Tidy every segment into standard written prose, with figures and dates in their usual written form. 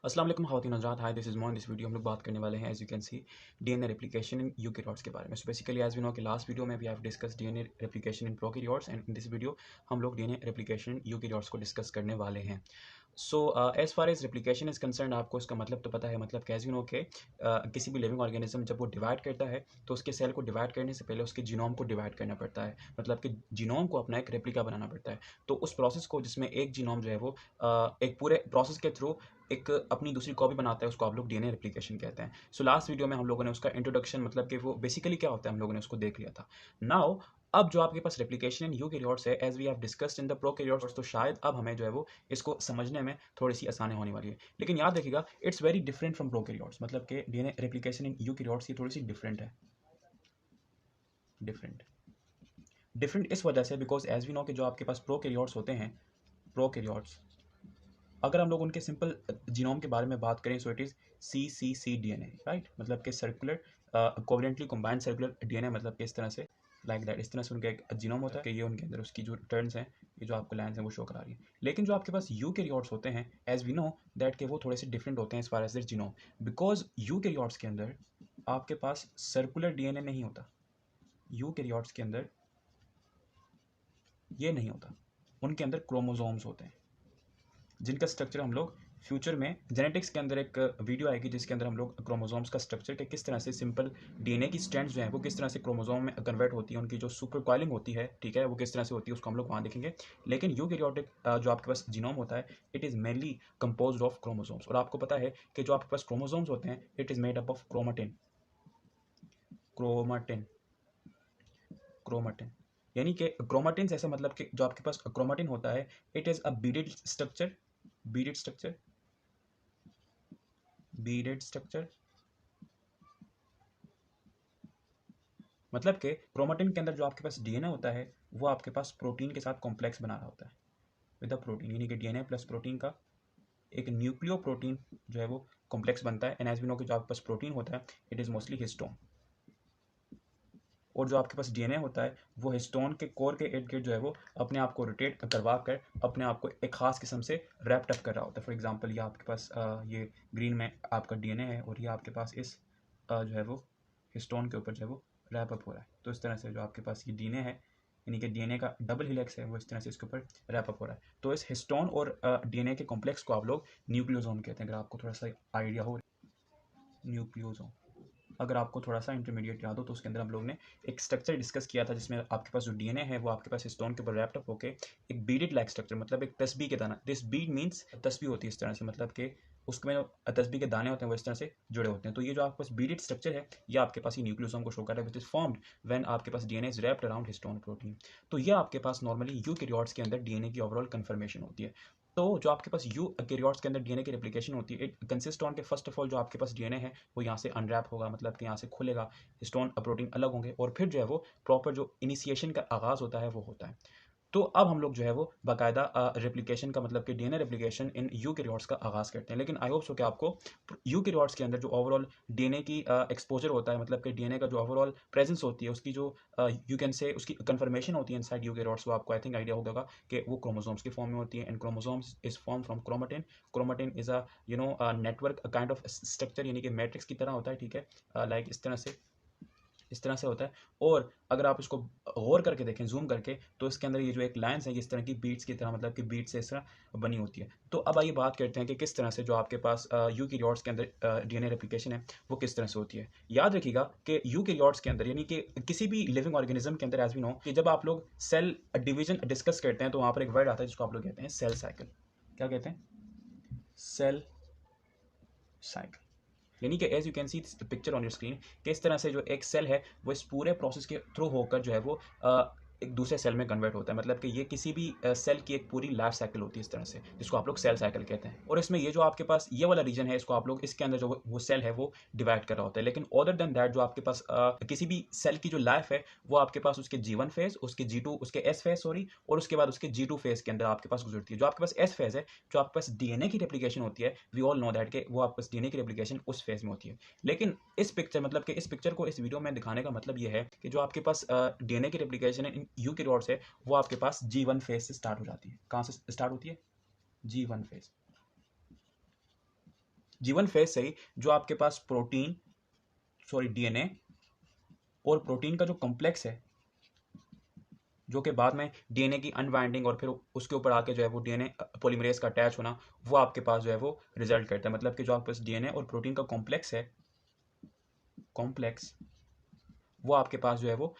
अस्सलाम वालेकुम ख़वातीन हज़रात, hi this is Moin. This video हम लोग बात करने वाले हैं as you can see DNA replication in eukaryotes के बारे में। So basically as we know कि लास्ट वीडियो में we have discuss DNA replication in prokaryotes and in this video हम लोग डीएनए रेप्लिकेशन इन यूकेरियोट्स को डिस्कस करने वाले हैं। So as far as replication is concern, आपको इसका मतलब तो पता है। मतलब कि एज़ यू नो के किसी भी लिविंग ऑर्गेनिज्म जब वो डिवाइड करता है तो उसके सेल को डिवाइड करने से पहले उसके जीनोम को डिवाइड करना पड़ता है। मतलब कि जीनोम को अपना एक रेप्लिका बनाना पड़ता है। तो उस प्रोसेस को, जिसमें एक जीनोम जो है वो एक पूरे प्रोसेस के थ्रू एक अपनी दूसरी कॉपी बनाता है, उसको आप लोग डीएनए रेप्लिकेशन कहते हैं। सो लास्ट वीडियो में हम लोगों ने उसका इंट्रोडक्शन, मतलब कि वो बेसिकली क्या होता है, हम लोगों ने उसको देख लिया था। नाउ अब जो आपके पास रेप्लिकेशन इन यूकेरियोट्स है, as we have discussed in the prokaryotes, तो शायद अब हमें जो है वो इसको समझने में थोड़ी सी आसानी होने वाली है। लेकिन याद रखिएगा, it's very different from prokaryotes. मतलब कि डीएनए रेप्लिकेशन इन यूकेरियोट्स ये थोड़ी सी डिफरेंट है। डिफरेंट डिफरेंट इस वजह से बिकॉज एज वी नो कि जो आपके पास प्रोकैरियोट्स होते हैं, प्रोकैरियोट्स, अगर हम लोग उनके सिंपल जीनोम के बारे में बात करें, so it is C DNA, right. मतलब कि circular covalently combined circular DNA, मतलब कि इस तरह से, लाइक दैट, इस तरह से उनका एक जीनोम होता है कि ये उनके अंदर उसकी जो टर्न्स हैं, ये जो आपको लाइन्स हैं वो शो करा रही है। लेकिन जो आपके पास यूकेरियोट्स होते हैं, एज वी नो दैट के वो थोड़े से डिफरेंट होते हैं as far as their genome, because eukaryotes के अंदर आपके पास सर्कुलर डीएनए नहीं होता। यूकेरियोट्स के अंदर ये नहीं होता, उनके अंदर क्रोमोसोम्स होते हैं, जिनका स्ट्रक्चर हम लोग फ्यूचर में जेनेटिक्स के अंदर एक वीडियो आएगी जिसके अंदर हम लोग क्रोमोसोम्स का स्ट्रक्चर के किस तरह से सिंपल डीएनए की स्ट्रैंड्स जो है वो किस तरह से क्रोमोसोम में कन्वर्ट होती है, उनकी जो सुपर कॉइलिंग होती है, ठीक है, वो किस तरह से होती है, उसको हम लोग वहाँ देखेंगे। लेकिन यूकेरियोटिक जो आपके पास जीनोम होता है, it is mainly composed of chromosomes. और आपको पता है कि जो आपके पास क्रोमोसोम्स होते हैं, it is made up of chromatin. Chromatin chromatin यानी कि क्रोमाटिन ऐसा, मतलब कि जो आपके पास क्रोमाटिन होता है, it is a beaded structure, beaded structure, beaded structure. मतलब कि क्रोमाटिन के अंदर जो आपके पास डीएनए होता है, वो आपके पास प्रोटीन के साथ कॉम्प्लेक्स बना रहा होता है विद अ प्रोटीन, यानी कि डीएनए प्लस प्रोटीन का एक न्यूक्लियो प्रोटीन जो है वो कॉम्प्लेक्स बनता है। एंड एज वी नो कि जो आपके पास प्रोटीन होता है, इट इज़ मोस्टली हिस्टोन। और जो आपके पास डीएनए होता है, वो हिस्टोन के कोर के इर्द गिर्द जो है वो अपने आप को रोटेट करवा कर अपने आप को एक खास किस्म से रैप्ड अप कर रहा होता है। फॉर एग्जांपल, ये आपके पास ये ग्रीन में आपका डीएनए है और ये आपके पास इस जो है वो हिस्टोन के ऊपर जो है वो रैप अप हो रहा है। तो इस तरह से जो आपके पास ये डीएनए है, यानी कि डीएनए का डबल हिलेक्स है, वो इस तरह से इसके ऊपर रैप अप हो रहा है। तो इस हिस्टोन और डीएनए के कॉम्प्लेक्स को आप लोग न्यूक्लियोसोम कहते हैं, अगर आपको थोड़ा सा आइडिया हो। न्यूक्लियोसोम, अगर आपको थोड़ा सा इंटरमीडिएट याद हो, तो उसके अंदर हम लोग ने एक स्ट्रक्चर डिस्कस किया था जिसमें आपके पास जो डीएनए है वो आपके पास स्टोन के ऊपर रैप्ड अप होके एक बीडेड लाइक स्ट्रक्चर, मतलब एक तस्बीह के दाना, दिस बीड मीन्स तस्बीह होती है इस तरह से, मतलब कि उसमें जो तस्बीह के दाने होते हैं वो इस तरह से जुड़े होते हैं। तो ये जो आपके पास बीडेड स्ट्रक्चर है, ये आपके पास ये न्यूक्लियोसोम को शो कर रहा है, विच इज फॉर्म्ड व्हेन आपके पास DNA is wrapped around histone protein. तो ये आपके पास नॉर्मली यूकेरियोट्स के अंदर डीएनए की ओवरऑल कन्फर्मेशन होती है। तो जो आपके पास यूकेरियोट्स के अंदर डीएनए की रेप्लिकेशन होती है, इट कंसिस्ट ऑन के फर्स्ट ऑफ ऑल जो आपके पास डीएनए है वो यहाँ से अनरैप होगा, मतलब कि यहाँ से खुलेगा, हिस्टोन प्रोटीन अलग होंगे, और फिर जो है वो प्रॉपर जो इनिशिएशन का आगाज़ होता है वो होता है। तो अब हम लोग जो है वो बाकायदा रेप्लिकेशन का, मतलब कि डीएनए रेप्लिकेशन इन यूकेरियोट्स का आगाज़ करते हैं। लेकिन आई होप सो कि आपको यूकेरियोट्स के अंदर जो ओवरऑल डीएनए की एक्सपोजर होता है, मतलब कि डीएनए का जो ओवरऑल प्रेजेंस होती है, उसकी जो यू कैन से उसकी कन्फर्मेशन होती है इनसाइड यूकेरियोट्स, वो आपको आई थिंक आइडिया होगा कि वो क्रोमोसोम्स की फॉर्म में होती है। And chromosomes is form from chromatin. Chromatin is a network kind of structure, यानी कि मैट्रिक्स की तरह होता है, ठीक है, लाइक इस तरह से होता है। और अगर आप इसको गौर करके देखें, जूम करके, तो इसके अंदर ये जो एक लाइन्स है, इस तरह की बीट्स की तरह, मतलब कि बीट से इस तरह बनी होती है। तो अब आइए बात करते हैं कि किस तरह से जो आपके पास यूकेरियोट्स के अंदर डीएनए रेप्लिकेशन है वो किस तरह से होती है। याद रखिएगा कि यूकेरियोट्स के अंदर, यानी कि किसी भी लिविंग ऑर्गेनिज्म के अंदर, एज वी नो कि जब आप लोग सेल डिवीजन डिस्कस करते हैं, तो वहाँ पर एक वर्ड आता है जिसको आप लोग कहते हैं सेल साइकिल। क्या कहते हैं? Cell cycle. यानी कि as you can see picture on your screen, कि इस तरह से जो एक सेल है वो इस पूरे प्रोसेस के थ्रू होकर जो है वो एक दूसरे सेल में कन्वर्ट होता है। मतलब कि ये किसी भी सेल की एक पूरी लाइफ साइकिल होती है इस तरह से, जिसको आप लोग सेल साइकिल कहते हैं। और इसमें ये जो आपके पास ये वाला रीजन है, इसको आप लोग इसके अंदर जो वो सेल है वो डिवाइड कर रहा होता है। लेकिन अदर देन दैट, जो आपके पास किसी भी सेल की जो लाइफ है वो आपके पास उसके G1 फेज, उसके G2, उसके एस फेज, सॉरी, और उसके बाद उसके G2 फेज के अंदर आपके पास गुजरती है। जो आपके पास एस फेज है, जो आपके पास डीएनए की रेप्लिकेशन होती है, वी ऑल नो दैट के वो आपके पास डीएनए की रेप्लिकेशन उस फेज में होती है। लेकिन इस पिक्चर, मतलब कि इस पिक्चर को इस वीडियो में दिखाने का मतलब ये है कि जो आपके पास डीएनए की रेप्लिकेशन इन यूकेरियोट्स है, वो आपके पास G1 फेज से स्टार्ट हो जाती है। कहाँ से स्टार्ट होती है? G1 phase. G1 फेज से ही जो आपके पास डीएनए और प्रोटीन का जो कॉम्प्लेक्स है, जो कि बाद में डीएनए की अनवाइंडिंग और फिर उसके ऊपर आके जो है वो डीएनए पॉलीमरेज का अटैच होना, वो आपके पास जो है वो रिजल्ट करता है। मतलब कि जो आपके पास डीएनए और प्रोटीन का कॉम्प्लेक्स है, वो आपके पास जो है वो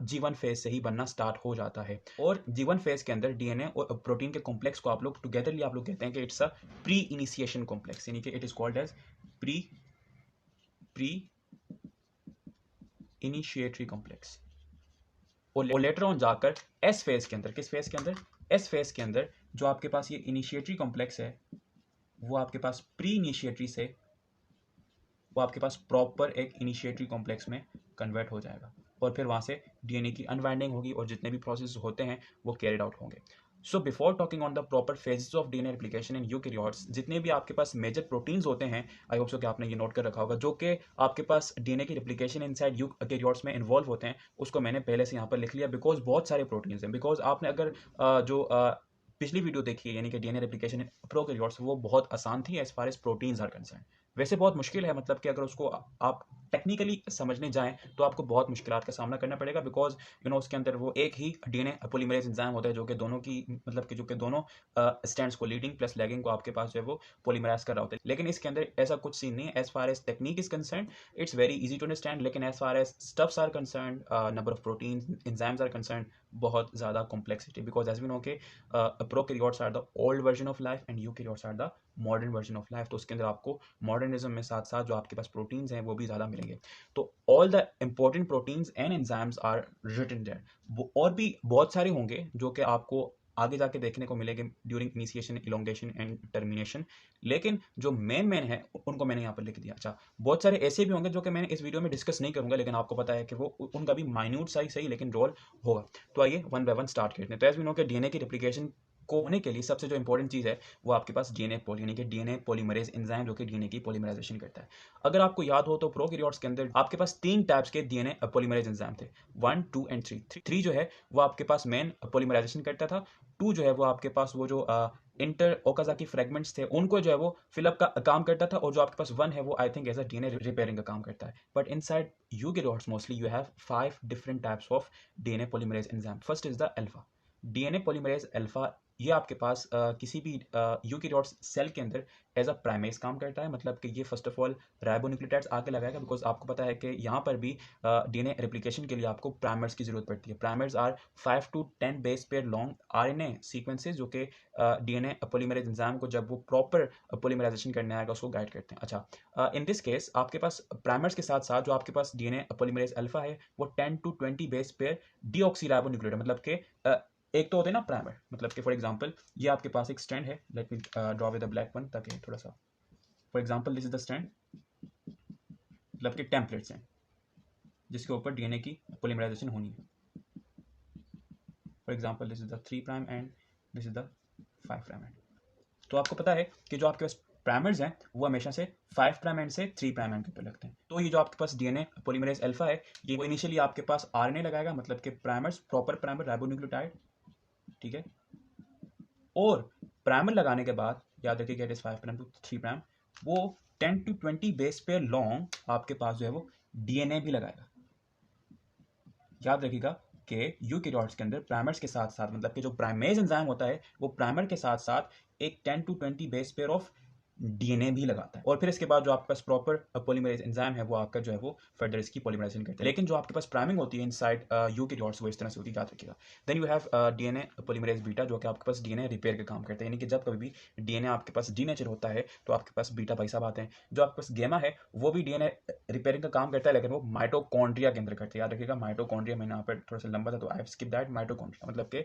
G1 फेज से ही बनना स्टार्ट हो जाता है। और G1 फेज के अंदर डीएनए और प्रोटीन के कॉम्प्लेक्स को आप लोग टुगेदरली आप लोग कहते हैं कि it's a pre initiation complex, यानी कि it is called as pre initiatory complex. और लेटर ऑन जाकर एस फेज के अंदर, किस फेज के अंदर, एस फेज के अंदर जो आपके पास ये इनिशिएटरी कॉम्प्लेक्स है, वो आपके पास प्री इनिशिएटरी से वो आपके पास प्रॉपर एक इनिशिएटरी कॉम्प्लेक्स में कन्वर्ट हो जाएगा और फिर वहाँ से डीएनए की अनवाइंडिंग होगी और जितने भी प्रोसेस होते हैं वो कैरिड आउट होंगे। So before talking on the proper phases of DNA replication in eukaryotes, जितने भी आपके पास मेजर प्रोटीन्स होते हैं, आई होप सो कि आपने ये नोट कर रखा होगा, जो कि आपके पास डीएनए की रेप्लिकेशन इनसाइड यूकैरियोट्स में इन्वॉल्व होते हैं, उसको मैंने पहले से यहाँ पर लिख लिया बिकॉज बहुत सारे प्रोटीन्स हैं। बिकॉज आपने अगर पिछली वीडियो देखी है, यानी कि डीएनए रेप्लिकेशन प्रोकैरियोट्स, वो बहुत आसान थी as far as proteins are concern. वैसे बहुत मुश्किल है, मतलब कि अगर उसको आप टेक्निकली समझने जाएं तो आपको बहुत मुश्किलात का सामना करना पड़ेगा, बिकॉज उसके अंदर वो एक ही डीएनए पॉलीमरेज एंजाइम होता है जो कि दोनों की, मतलब कि जो कि दोनों स्टैंड्स को, लीडिंग प्लस लैगिंग को आपके पास जो है वो पॉलीमराइज कर रहा होता है। लेकिन इसके अंदर ऐसा कुछ सीन नहीं है। As far as technique is concern, it's very easy to understand, लेकिन as far as stuffs are concern, number of protein enzymes are concern, बहुत ज़्यादा complexity, because as we know के prokaryotes are the old version of life and eukaryotes are the modern version of life. तो उसके अंदर आपको modernism में साथ साथ जो आपके पास प्रोटीन्स हैं वो भी ज़्यादा मिलेंगे। तो all the important proteins and enzymes are written there. और भी बहुत सारे होंगे जो कि आपको आगे जाके देखने को मिलेंगे during initiation, elongation and termination, लेकिन जो मेन है उनको मैंने यहाँ पर लिख दिया। अच्छा, बहुत सारे ऐसे भी होंगे जो कि मैंने इस वीडियो में डिस्कस नहीं करूंगा, लेकिन आपको पता है कि वो उनका भी माइन्यूट सा ही सही लेकिन रोल होगा। तो आइए वन बाय वन स्टार्ट करते हैं। तो एज वी नो के डीएनए की रेप्लिकेशन को होने के लिए सबसे जो इंपॉर्टेंट चीज़ है वो आपके पास डीएनए पॉली, यानी कि डीएनए पॉलीमरेज एंजाइम, जो कि डीएनए की पॉलीमराइजेशन करता है। अगर आपको याद हो तो प्रोकैरियोट्स के अंदर आपके पास 3 टाइप्स के डीएनए पॉलीमरेज एंजाइम थे, 1, 2 एंड 3। 3 जो है वो आपके पास मेन पॉलीमराइजेशन करता था, 2 जो है वो आपके पास वो जो इंटर ओकाजाकी फ्रेगमेंट्स थे उनको जो है वो फिलअप का काम करता था, और जो आपके पास 1 है वो I think as a DNA repairing का काम करता है। But inside eukaryotes mostly you have 5 different types of DNA polymerase enzyme. First is the alpha DNA polymerase alpha. ये आपके पास किसी भी यूकैरियोट्स सेल के अंदर एज अ प्राइमेज काम करता है, मतलब कि ये फर्स्ट ऑफ ऑल राइबोन्यूक्लियोटाइड्स आके लगाएगा, बिकॉज आपको पता है कि यहाँ पर भी डीएनए रेप्लिकेशन के लिए आपको प्राइमर्स की जरूरत पड़ती है। Primers are 5 to 10 base pair long RNA sequences, जो कि डीएनए पॉलीमरेज एंजाइम को जब वो प्रॉपर पॉलीमराइजेशन करने आएगा उसको गाइड करते हैं। अच्छा, इन दिस केस आपके पास प्राइमर्स के साथ साथ जो आपके पास डीएनए पॉलीमरेज अल्फा है वो 10 to 20 बेस पेयर डीऑक्सीराइबोन्यूक्लियोटाइड, मतलब कि एक तो होते हैं ना प्राइमर, मतलब कि फॉर एग्जांपल ये आपके पास एक स्ट्रैंड है, late me draw with the black one ताकि थोड़ा सा, for example this is the strand, मतलब कि टेम्पलेट्स हैं जिसके ऊपर डीएनए की पॉलीमराइजेशन होनी है। For example this is the 3 prime and this is the 5 prime and. तो आपको पता है कि जो आपके पास प्राइमर्स हैं वो हमेशा से 5 प्राइम एंड से 3 प्राइम एंड के ऊपर लगते हैं। तो ये जो आपके पास डीएनए पॉलीमरेज अल्फा है, ये इनिशियली आपके पास आरएनए लगाएगा, मतलब कि प्राइमर्स, प्रॉपर प्राइमर राइबोन्यूक्लियोटाइड, ठीक है। और प्राइमर लगाने के बाद याद रखिएगा it is 5 prime to 3 prime, वो 10 to 20 बेस पेयर लॉन्ग आपके पास जो है वो डीएनए भी लगाएगा। याद रखिएगा कि यूकैरियोट्स के अंदर प्राइमर्स के साथ साथ, मतलब कि जो प्राइमेज एंजाइम होता है वो प्राइमर के साथ साथ एक 10 to 20 base pair of DNA भी लगाता है। और फिर इसके बाद जो आपके पास प्रॉपर पॉलीमरेज एंजाइम है वो आपका जो है वो फर्दर इसकी पॉलीमराइजेशन करता है। लेकिन जो आपके पास प्राइमिंग होती है इनसाइड यूकैरियोट्स वो इस तरह से होती है, याद रखिएगा। Then you have DNA polymerase beta, जो कि आपके पास डीएनए रिपेयर का काम करता है, यानी कि जब कभी भी डीएनए आपके पास डीनेचर होता है तो आपके पास बीटा भाई साहब आते हैं। जो आपके पास गेमा है वो भी डीएनए रिपेयरिंग का काम करता है, लेकिन वो माइटोकॉन्ड्रिया के अंदर करता है। याद रखिएगा माइटोकॉन्ड्रिया, मैंने यहाँ पर थोड़ा सा लंबा था तो I have skip that. Mitochondria मतलब कि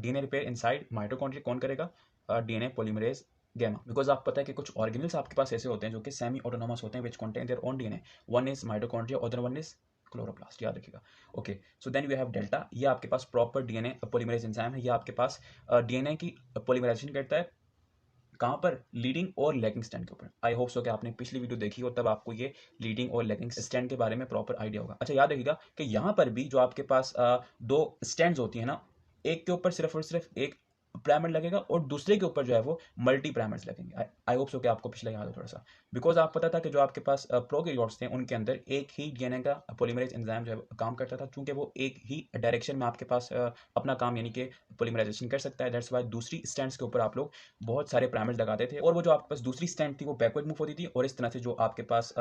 डीएनए रिपेयर इनसाइड माइटोकॉन्ड्रिया कौन करेगा? डीएनए पॉलीमरेज गेमा। बिकॉज आप पता है कि कुछ ऑर्गेनल्स आपके पास ऐसे होते हैं जो कि सेमी ऑटोनोमस होते हैं, which contain their own DNA. One is mitochondria, other one is chloroplast, याद रखिएगा। Okay, so then we have delta, ये आपके पास प्रॉपर डीएनए पॉलीमरेज एंजाइम है। ये आपके पास डीएनए की पॉलीमराइजेशन करता है, कहाँ पर? लीडिंग और लैगिंग स्ट्रैंड के ऊपर। आई होप सो कि आपने पिछली वीडियो देखी हो, तब आपको ये लीडिंग और लैगिंग स्ट्रैंड के बारे में प्रॉपर आइडिया होगा। अच्छा, याद रखिएगा कि यहाँ पर भी जो आपके पास दो स्ट्रैंड्स होती है ना, एक के ऊपर सिर्फ और सिर्फ एक प्राइमर लगेगा और दूसरे के ऊपर जो है वो मल्टी प्राइमर्स लगेंगे। आई होप सो कि आपको पिछले याद हो थोड़ा सा, बिकॉज आप पता था कि जो आपके पास प्रोकैरियोट्स थे उनके अंदर एक ही डीएनए का पॉलीमरेज एंजाइम जो है काम करता था, चूंकि वो एक ही डायरेक्शन में आपके पास अपना काम यानी कि पॉलीमराइजेशन कर सकता है। दैट्स वाई दूसरी स्टैंड्स के ऊपर आप लोग बहुत सारे प्राइमर्स लगाते थे और वो जो आपके पास दूसरी स्टैंड थी वो बैकवर्ड मूव होती थी और इस तरह से जो आपके पास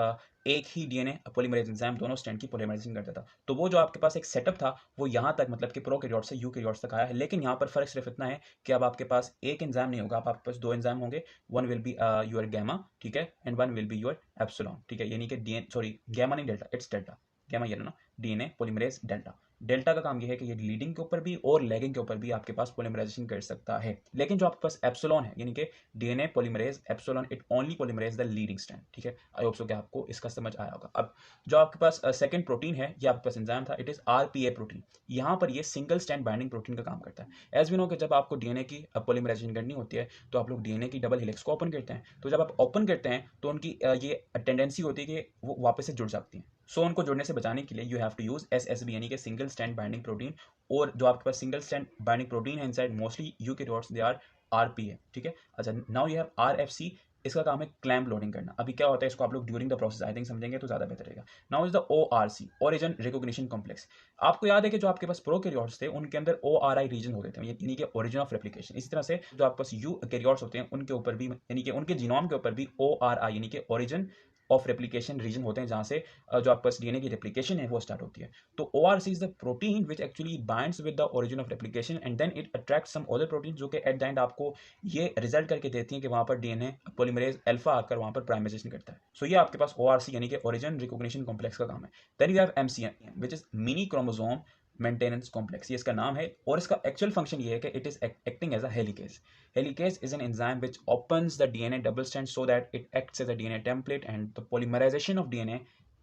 एक ही डीएनए पॉलीमरेज एंजाइम दोनों स्टैंड की पॉलीमराइजेशन करता था। तो वो जो आपके पास एक सेटअप था वो यहाँ तक मतलब कि प्रोकैरियोट से यूकैरियोट्स तक आया है, लेकिन यहाँ पर फर्क सिर्फ इतना है कि अब आपके पास एक एंजाइम नहीं होगा, अब आपके पास दो एंजाइम होंगे। One will be your gamma, ठीक है, and one will be your epsilon, ठीक है, यानी कि डीएन सॉरी गैमा नहीं डेल्टा, इट्स डेल्टा, गैमा ये ना डीएनए पॉलीमरेज डेल्टा। डेल्टा का काम यह है कि ये लीडिंग के ऊपर भी और लैगिंग के ऊपर भी आपके पास पॉलीमराइजेशन कर सकता है। लेकिन जो आपके पास एप्सिलॉन है यानी कि DNA polymerase epsilon it only polymerase the leading strand, ठीक है। आई होप सो कि आपको इसका समझ आया होगा। अब जो आपके पास सेकंड प्रोटीन है ये आपके पास एंजाइम था, इट इज आरपीए प्रोटीन। यहाँ पर ये सिंगल स्ट्रैंड बाइंडिंग प्रोटीन का काम करता है। एज वी नो कि जब आपको डीएनए की पॉलीमराइजेशन करनी होती है तो आप लोग डीएनए की डबल हेलिक्स को ओपन करते हैं। तो जब आप ओपन करते हैं तो उनकी ये टेंडेंसी होती है कि वो वापस से जुड़ जाती हैं। सो उनको जुड़ने से बचाने के लिए you have to use SSB यानी कि सिंगल स्ट्रैंड बाइंडिंग प्रोटीन। और जो आपके पास सिंगल स्ट्रैंड बाइंडिंग प्रोटीन है inside mostly eukaryotes they are RPA, ठीक है। अच्छा, नाउ यू हैव आरएफसी, इसका काम है क्लैम्प लोडिंग करना। अभी क्या होता है इसको आप लोग during the process I think समझेंगे तो ज्यादा बेहतर रहेगा। Now is the ORC, origin recognition complex. आपको याद है कि जो आपके पास प्रोकैरियोट्स थे उनके अंदर ओआरआई रीजन होते थे यानी कि ओरिजिन ऑफ रेप्लिकेशन। इसी तरह से जो आपके पास यूकैरियोट्स होते हैं उनके ऊपर भी यानी कि उनके जीनोम के ऊपर भी ओआरआई यानी कि ओरिजिन ऑफ रेप्लिकेशन रीजन होते हैं जहां से जो आपके पास डीएनए की रेप्लिकेशन है वो स्टार्ट होती है। तो ORC is the protein which actually binds with the origin of replication and then it attract some other protein जो कि एट द एंड आपको ये रिजल्ट करके देती हैं कि वहां पर डीएनए पॉलीमरेज अल्फा आकर वहां पर प्राइमराइजेशन करता है। सो ये आपके पास ओआरसी यानी कि ओरिजिन रिकॉग्निशन कॉम्प्लेक्स का काम है। Then you have MCM which is mini chromosome maintenance complex, ये इसका नाम है और इसका एक्चुअल फंक्शन ये है कि it is acting as a helicase. Helicase is an enzyme which opens the DNA double strand so that it acts as a DNA template and the polymerization of DNA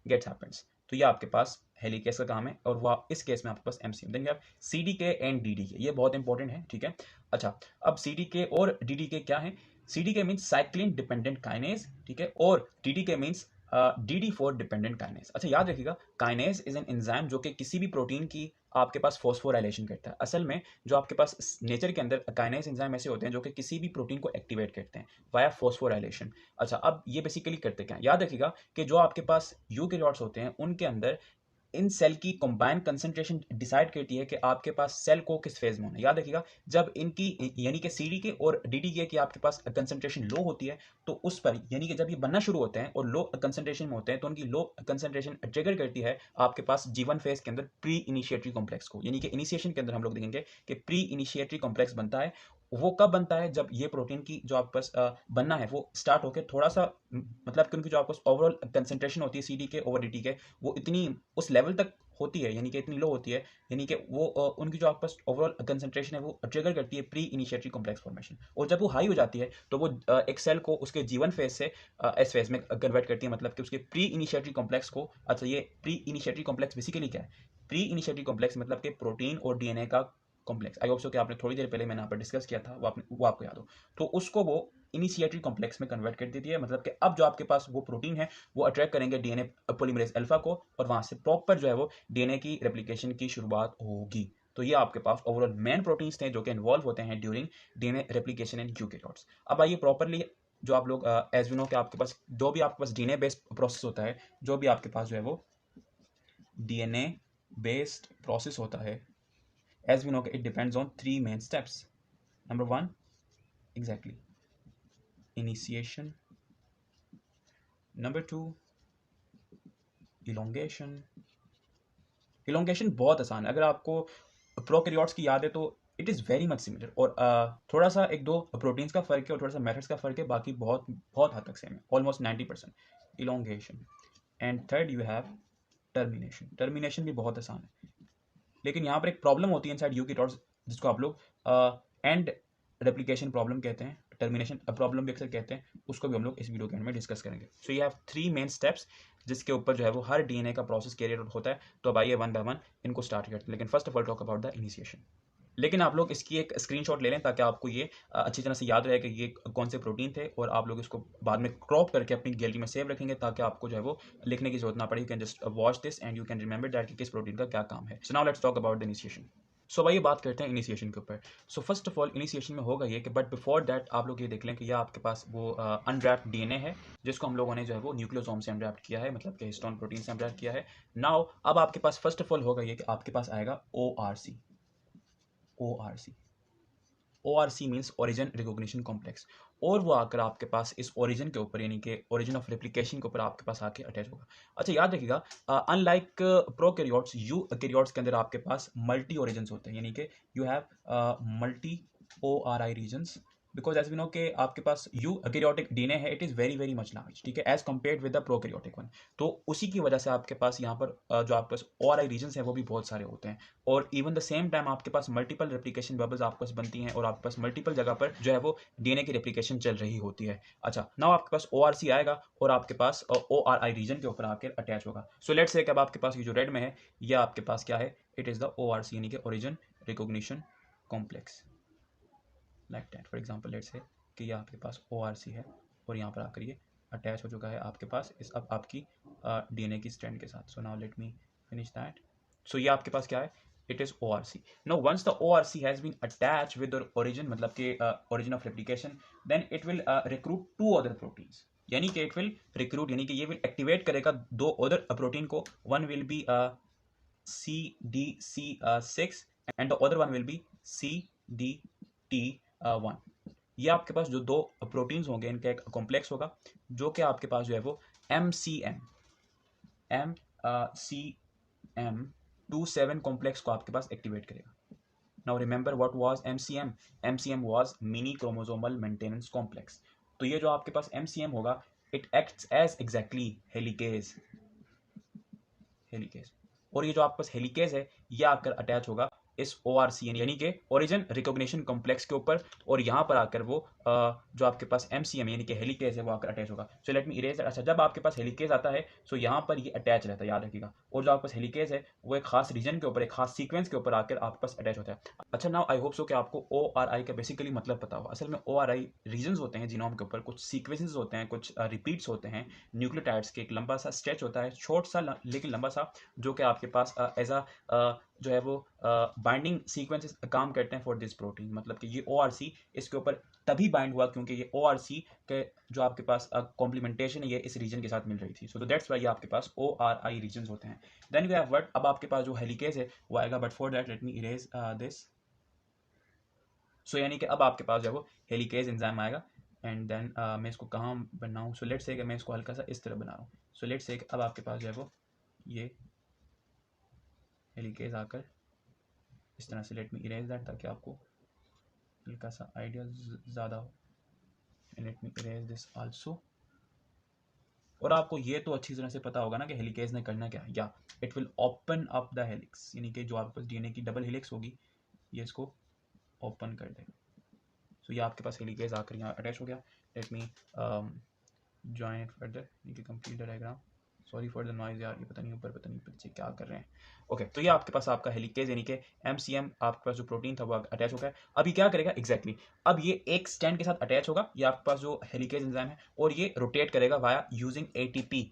gets happens। तो ये आपके पास helicase का काम है और वह इस case में आपके पास एमसीएम। देन आप सीडीके एंड डीडीके, ये बहुत इंपॉर्टेंट है, ठीक है। अच्छा, अब सीडीके और डीडीके क्या है? CDK means cyclin dependent kinase, ठीक है, और डीडीके मीन्स DD4 डिपेंडेंट काइनेज। अच्छा, याद रखिएगा काइनेज इज एन एंजाइम जो कि किसी भी प्रोटीन की आपके पास फॉस्फोराइलेशन करता है। असल में जो आपके पास नेचर के अंदर काइनेज एंजाइम ऐसे होते हैं जो कि किसी भी प्रोटीन को एक्टिवेट करते हैं वाया फॉस्फोराइलेशन। अच्छा, अब ये बेसिकली करते क्या? याद रखिएगा कि जो आपके पास यूकैरियोट्स होते हैं उनके अंदर इन सेल की कंबाइंड कंसंट्रेशन डिसाइड करती है कि आपके पास सेल को किस फेज में होना है। याद रखिएगा जब इनकी यानी कि सीडीके और डीडीके की आपके पास कंसंट्रेशन लो होती है तो उस पर यानी कि जब ये बनना शुरू होते हैं और लो कंसंट्रेशन में होते हैं तो उनकी लो कंसंट्रेशन ट्रिगर करती है आपके पास जीवन फेज के अंदर प्री इनिशिएटरी कॉम्प्लेक्स को। यानी कि इनिशिएशन के अंदर हम लोग देखेंगे कि प्री इनिशिएटरी कॉम्प्लेक्स बनता है। वो कब बनता है? जब ये प्रोटीन की जो आपके पास बनना है वो स्टार्ट होकर थोड़ा सा मतलब कि उनकी जो आपके पास ओवरऑल कंसंट्रेशन होती है सीडीके ओवर डीटीके वो इतनी उस लेवल तक होती है यानी कि इतनी लो होती है यानी कि वो उनकी जो आपके पास ओवरऑल कंसंट्रेशन है वो ट्रिगर करती है प्री इनिशिएटरी कॉम्प्लेक्स फॉर्मेशन। और जब वो हाई हो जाती है तो वो एक सेल को उसके जीवन फेज से एस फेज में कन्वर्ट करती है, मतलब कि उसके प्री इनिशिएटरी कॉम्प्लेक्स को। अच्छा, ये प्री इनिशिएटरी कॉम्प्लेक्स बेसिकली क्या है? प्री इनिशिएटरी कॉम्प्लेक्स मतलब कि प्रोटीन और डीएनए का कॉम्प्लेक्स। आई होप सो कि आपने थोड़ी देर पहले मैंने यहाँ पर डिस्कस किया था वो आपको याद हो। तो उसको वो इनिशिएटरी कॉम्प्लेक्स में कन्वर्ट कर देती है, मतलब कि अब जो आपके पास वो प्रोटीन है वो अट्रैक्ट करेंगे डीएनए पॉलीमरेज अल्फा को और वहां से प्रॉपर जो है वो डीएनए की रेप्लिकेशन की शुरुआत होगी। तो ये आपके पास ओवरऑल मेन प्रोटीन्स थे जो कि इन्वॉल्व होते हैं during DNA replication in eukaryotes. अब आइए प्रॉपरली जो आप लोग एज वी नो कि आपके पास जो भी आपके पास डीएनए बेस्ड प्रोसेस होता है, जो भी आपके पास जो है वो डीएनए बेस्ड प्रोसेस होता है, as we know it depends on three main steps. Number one, exactly, initiation. Number two, elongation. elongation बहुत आसान है, अगर आपको प्रोकैरियोट्स की याद है तो it is very much similar. और थोड़ा सा एक दो प्रोटीन्स का फर्क है और थोड़ा सा मेथड्स का फर्क है, बाकी बहुत बहुत हद तक सेम है, almost 90%। elongation and third you have termination. Termination भी बहुत आसान है, लेकिन यहाँ पर एक प्रॉब्लम होती है इनसाइड यूकैरियोट्स जिसको आप लोग एंड रेप्लिकेशन प्रॉब्लम कहते हैं, टर्मिनेशन प्रॉब्लम भी अक्सर कहते हैं, उसको भी हम लोग इस वीडियो के एंड में डिस्कस करेंगे। So you have three main steps जिसके ऊपर जो है वो हर डीएनए का प्रोसेस कैरियर आउट होता है। तो अब आइए वन बाय वन इनको स्टार्ट करते हैं, लेकिन first of all talk about the initiation. लेकिन आप लोग इसकी एक स्क्रीनशॉट ले लें ताकि आपको ये अच्छी तरह से याद रहे कि ये कौन से प्रोटीन थे, और आप लोग इसको बाद में क्रॉप करके अपनी गैलरी में सेव रखेंगे ताकि आपको जो है वो लिखने की जरूरत ना पड़े। You can just watch this and you can remember that कि किस प्रोटीन का क्या काम है। So now let's talk about the initiation. So भाई ये बात करते हैं इनिशिएशन के ऊपर। So first of all initiation में होगा ये कि बट बिफोर दैट आप लोग ये देख लें कि यह आपके पास वो अनरैप्ड डीएनए है जिसको हम लोगों ने जो है वो न्यूक्लियोसोम से अनरैप्ड किया है, मतलब कि हिस्टोन प्रोटीन से अनरैप्ड किया है। नाउ अब आपके पास फर्स्ट ऑफ ऑल होगा ये कि आपके पास आएगा ORC। ORC ORC means origin recognition complex, और वो आकर आपके पास इस ओरिजिन के ऊपर यानी कि ओरिजिन ऑफ रेप्लिकेशन के ऊपर आपके पास आके अटैच होगा। अच्छा याद रखिएगा, अनलाइक प्रोकैरियोट्स, यूकैरियोट्स के अंदर आपके पास मल्टी ओरिजिन्स होते हैं, यानी कि you have multi ORI regions, because as we know कि आपके पास यूकैरियोटिक डीएनए है, it is very very much large, ठीक है, as compared with the prokaryotic one. तो उसी की वजह से आपके पास यहाँ पर जो आपके पास ORI रीजन्स हैं वो भी बहुत सारे होते हैं, और इवन द सेम टाइम आपके पास मल्टीपल रेप्लिकेशन बबल्स आपके पास बनती हैं, और आपके पास मल्टीपल जगह पर जो है वो डीएनए की रेप्लिकेशन चल रही होती है। अच्छा नाउ आपके पास ORC आएगा और आपके पास ORI रीजन के ऊपर आकर अटैच होगा। सो लेट्स से अब आपके पास ये जो रेड में है यह आपके पास क्या है, इट इज़ द ORC यानी कि origin recognition complex, like that. For example let's say कि ये आपके पास ORC है और यहाँ पर आकर ये अटैच हो चुका है आपके पास इस अब आपकी डीएनए की स्ट्रैंड के साथ। So now let me finish that. So ये आपके पास क्या है, it is ORC. Now once the ORC has been attached with the origin, मतलब कि origin of replication, then it will recruit two other proteins, यानी कि it will recruit यानी कि ये will activate करेगा दो other protein को, one will be CDC6 and the other one will be CDT1। ये आपके पास जो दो प्रोटीन्स होंगे इनका एक कॉम्प्लेक्स होगा जो कि आपके पास जो है वो MCM 27 कॉम्प्लेक्स को आपके पास एक्टिवेट करेगा। Now remember what was MCM, MCM was mini chromosomal maintenance complex. तो ये जो आपके पास MCM होगा it acts as exactly helicase, helicase, और ये जो आपके पास हेलिकेज है ये आकर अटैच होगा इस ORC यानी कि ओरिजिन रिकॉग्निशन कॉम्प्लेक्स के ऊपर, और यहाँ पर आकर वो जो आपके पास MCM यानी कि हेलिकेज है वो आकर अटैच होगा। So let me erase that. अच्छा जब आपके पास हेलिकेज आता है सो यहाँ पर ये अटैच रहता है, याद रखिएगा, और जो आपके पास हेलिकेज है वो एक खास रीजन के ऊपर एक खास सीक्वेंस के ऊपर आकर आपके पास अटैच होता है। अच्छा नाउ आई होप सो कि आपको ORI का बेसिकली मतलब पता होगा। असल में ORI रीजन्स होते हैं जीनोम के ऊपर, कुछ सीक्वेंसेस होते हैं, कुछ रिपीट्स होते हैं न्यूक्लियोटाइड्स के, एक लंबा सा स्ट्रेच होता है, छोट सा लेकिन लंबा सा, जो कि आपके पास एज अ जो है वो बाइंडिंग सीक्वेंसेस काम करते हैं फॉर दिस प्रोटीन। मतलब कि ये ORC इसके ऊपर तभी बाइंड हुआ क्योंकि ये ORC के जो आपके पास कॉम्प्लीमेंटेशन है ये इस रीजन के साथ मिल रही थी। सो दैट्स वाई ये आपके पास ORI रीजन्स होते हैं। देन यू हैव व्हाट, अब आपके पास जो हेलिकेज है वो आएगा, but for that let me erase this. So यानी कि अब आपके पास जो है वो हेलिकेज एंजाइम आएगा, एंड देन मैं इसको कहाँ बनाऊँ, सो लेट्स से कि मैं इसको हल्का सा इस तरह बना रहा हूँ। सो लेट्स से अब आपके पास जो है वो ये हेलिकेज आकर इस तरह से, लेट मी इरेज दैट ताकि आपको हल्का सा आइडिया ज़्यादा हो, and let me erase this also. और आपको ये तो अच्छी तरह से पता होगा ना कि हेलिकेज ने करना क्या है, या it will open up the helix, यानी कि जो आपके पास डीएनए की डबल हेलिक्स होगी ये इसको ओपन कर देगा। सो ये आपके पास हेलिकेज आकर यहाँ अटैच हो गया। Let me join it further, यानी कि complete the diagram. Sorry for the noise यार, ये पता नहीं पीछे क्या कर रहे हैं। ओके तो ये आपके पास आपका हेलिकेज यानी कि MCM आपके पास जो प्रोटीन था वो अटैच हो गया। अब ये क्या करेगा एग्जैक्टली, अब ये एक स्टैंड के साथ अटैच होगा, ये आपके पास जो हेलिकेज एंजाइम है, और ये रोटेट करेगा वाया यूजिंग ATP।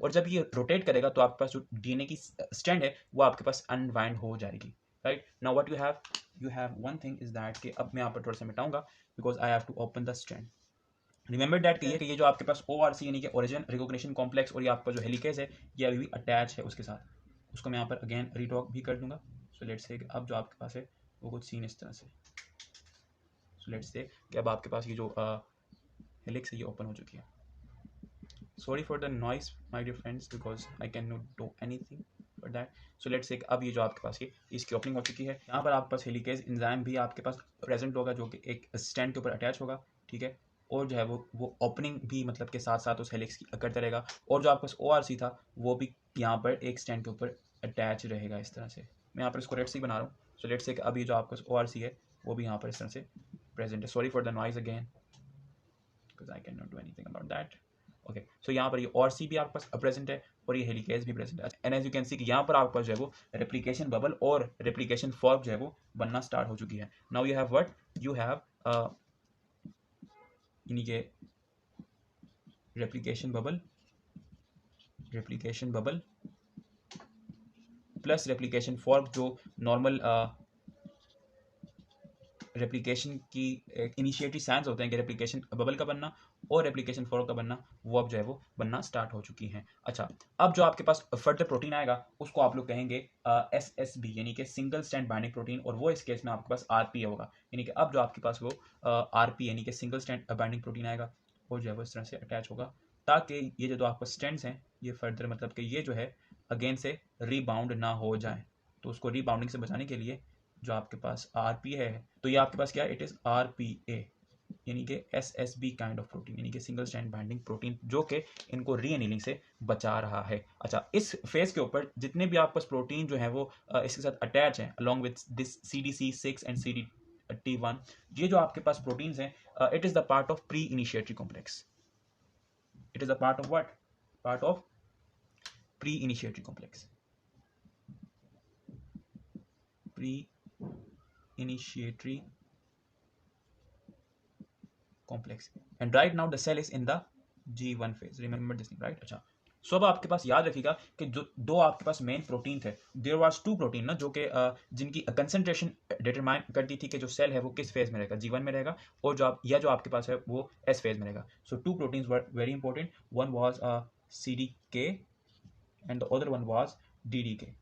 और जब ये रोटेट करेगा तो आपके पास जो डीएनए की स्टैंड है वो आपके पास अनवाइंड हो जाएगी। Right now what you have one thing is that कि अब मैं यहाँ पर थोड़ा सा मिटाऊंगा because I have to open the stand. Remember that कि ये जो आपके पास ORC यानी कि ओरिजिन रिकॉग्निशन कॉम्प्लेक्स, और ये आपका जो हेलिकेज है ये अभी भी अटैच है उसके साथ, उसको मैं यहाँ पर अगेन रीटॉक भी कर दूंगा। सो लेट्स से अब जो आपके पास है वो कुछ सीन इस तरह से। सो लेट्स से कि अब आपके पास ये जो हेलिक्स है ये ओपन हो चुकी है। Sorry for the noise my dear friends because I can not do anything for that. So let's say अब ये जो आपके पास ये इसकी ओपनिंग हो चुकी है, यहाँ पर आपके पास हेलिकेज एंजाइम भी आपके पास प्रेजेंट होगा जो कि एक स्टैंड के ऊपर अटैच होगा, ठीक है, और जो है वो ओपनिंग भी मतलब के साथ साथ उस हेलिक्स की करता रहेगा, और जो आपके पास ORC था वो भी यहाँ पर एक स्टैंड के ऊपर अटैच रहेगा इस तरह से। मैं यहाँ पर इसको रेड से बना रहा हूँ। सो लेट्स से अभी जो आपका ORC है वो भी यहाँ पर इस तरह से प्रेजेंट है। Sorry for the noise again because I can not do anything about that. Okay so यहाँ पर ये ORC भी आपके पास प्रेजेंट है और ये हेलिकेज भी प्रेजेंट है, and as you can see कि यहाँ पर आपके पास जो है वो रेप्लिकेशन बबल और रेप्लिकेशन फॉर्क जो है वो बनना स्टार्ट हो चुकी है। Now you have what, you have यानी कि replication bubble plus replication fork जो नॉर्मल रेप्लिकेशन की इनिशिएटरी साइंस होते हैं कि रेप्लिकेशन बबल का बनना और रेप्लिकेशन फॉर्क का बनना, वो अब जो है वो बनना स्टार्ट हो चुकी हैं। अच्छा, अब जो आपके पास फर्दर प्रोटीन आएगा उसको आप लोग कहेंगे SSB यानी कि सिंगल स्ट्रैंड बाइंडिंग प्रोटीन, और वो इस केस में आपके पास RP होगा। यानी कि अब जो आपके पास वो RP यानी कि सिंगल स्ट्रैंड बाइंडिंग प्रोटीन आएगा वो जो है वो इस तरह से अटैच होगा, ताकि ये जो आपके स्ट्रैंड्स हैं ये फर्दर मतलब कि ये जो है अगेन से रीबाउंड ना हो जाए। तो उसको रीबाउंडिंग से बचाने के लिए जो आपके पास RP है, तो ये आपके पास क्या है, इट इज़ RPA यानी कि SSB काइंड ऑफ प्रोटीन यानी कि सिंगल स्ट्रैंड बाइंडिंग प्रोटीन, जो कि इनको री एनीलिंग से बचा रहा है। अच्छा, इस फेज के ऊपर जितने भी आपके पास प्रोटीन जो है वो इसके साथ अटैच हैं along with this CDC6 and CDT1, ये जो आपके पास प्रोटीन्स हैं, it is the part of pre initiatory complex. It is the part of what? Part of pre initiatory complex. Pre initiatory complex, and right now the cell is in the G1 phase. Remember this thing, right? अच्छा, सो अब आपके पास याद रखिएगा कि जो दो आपके पास main protein थे, देयर वाज टू प्रोटीन ना, जो कि जिनकी कंसंट्रेशन डिटरमाइन करती थी कि जो सेल है वो किस फेज में रहेगा, G1 में रहेगा, और जो आपके पास है वो S फेज में रहेगा। So two proteins were very important, one was CDK and the other one was DDK।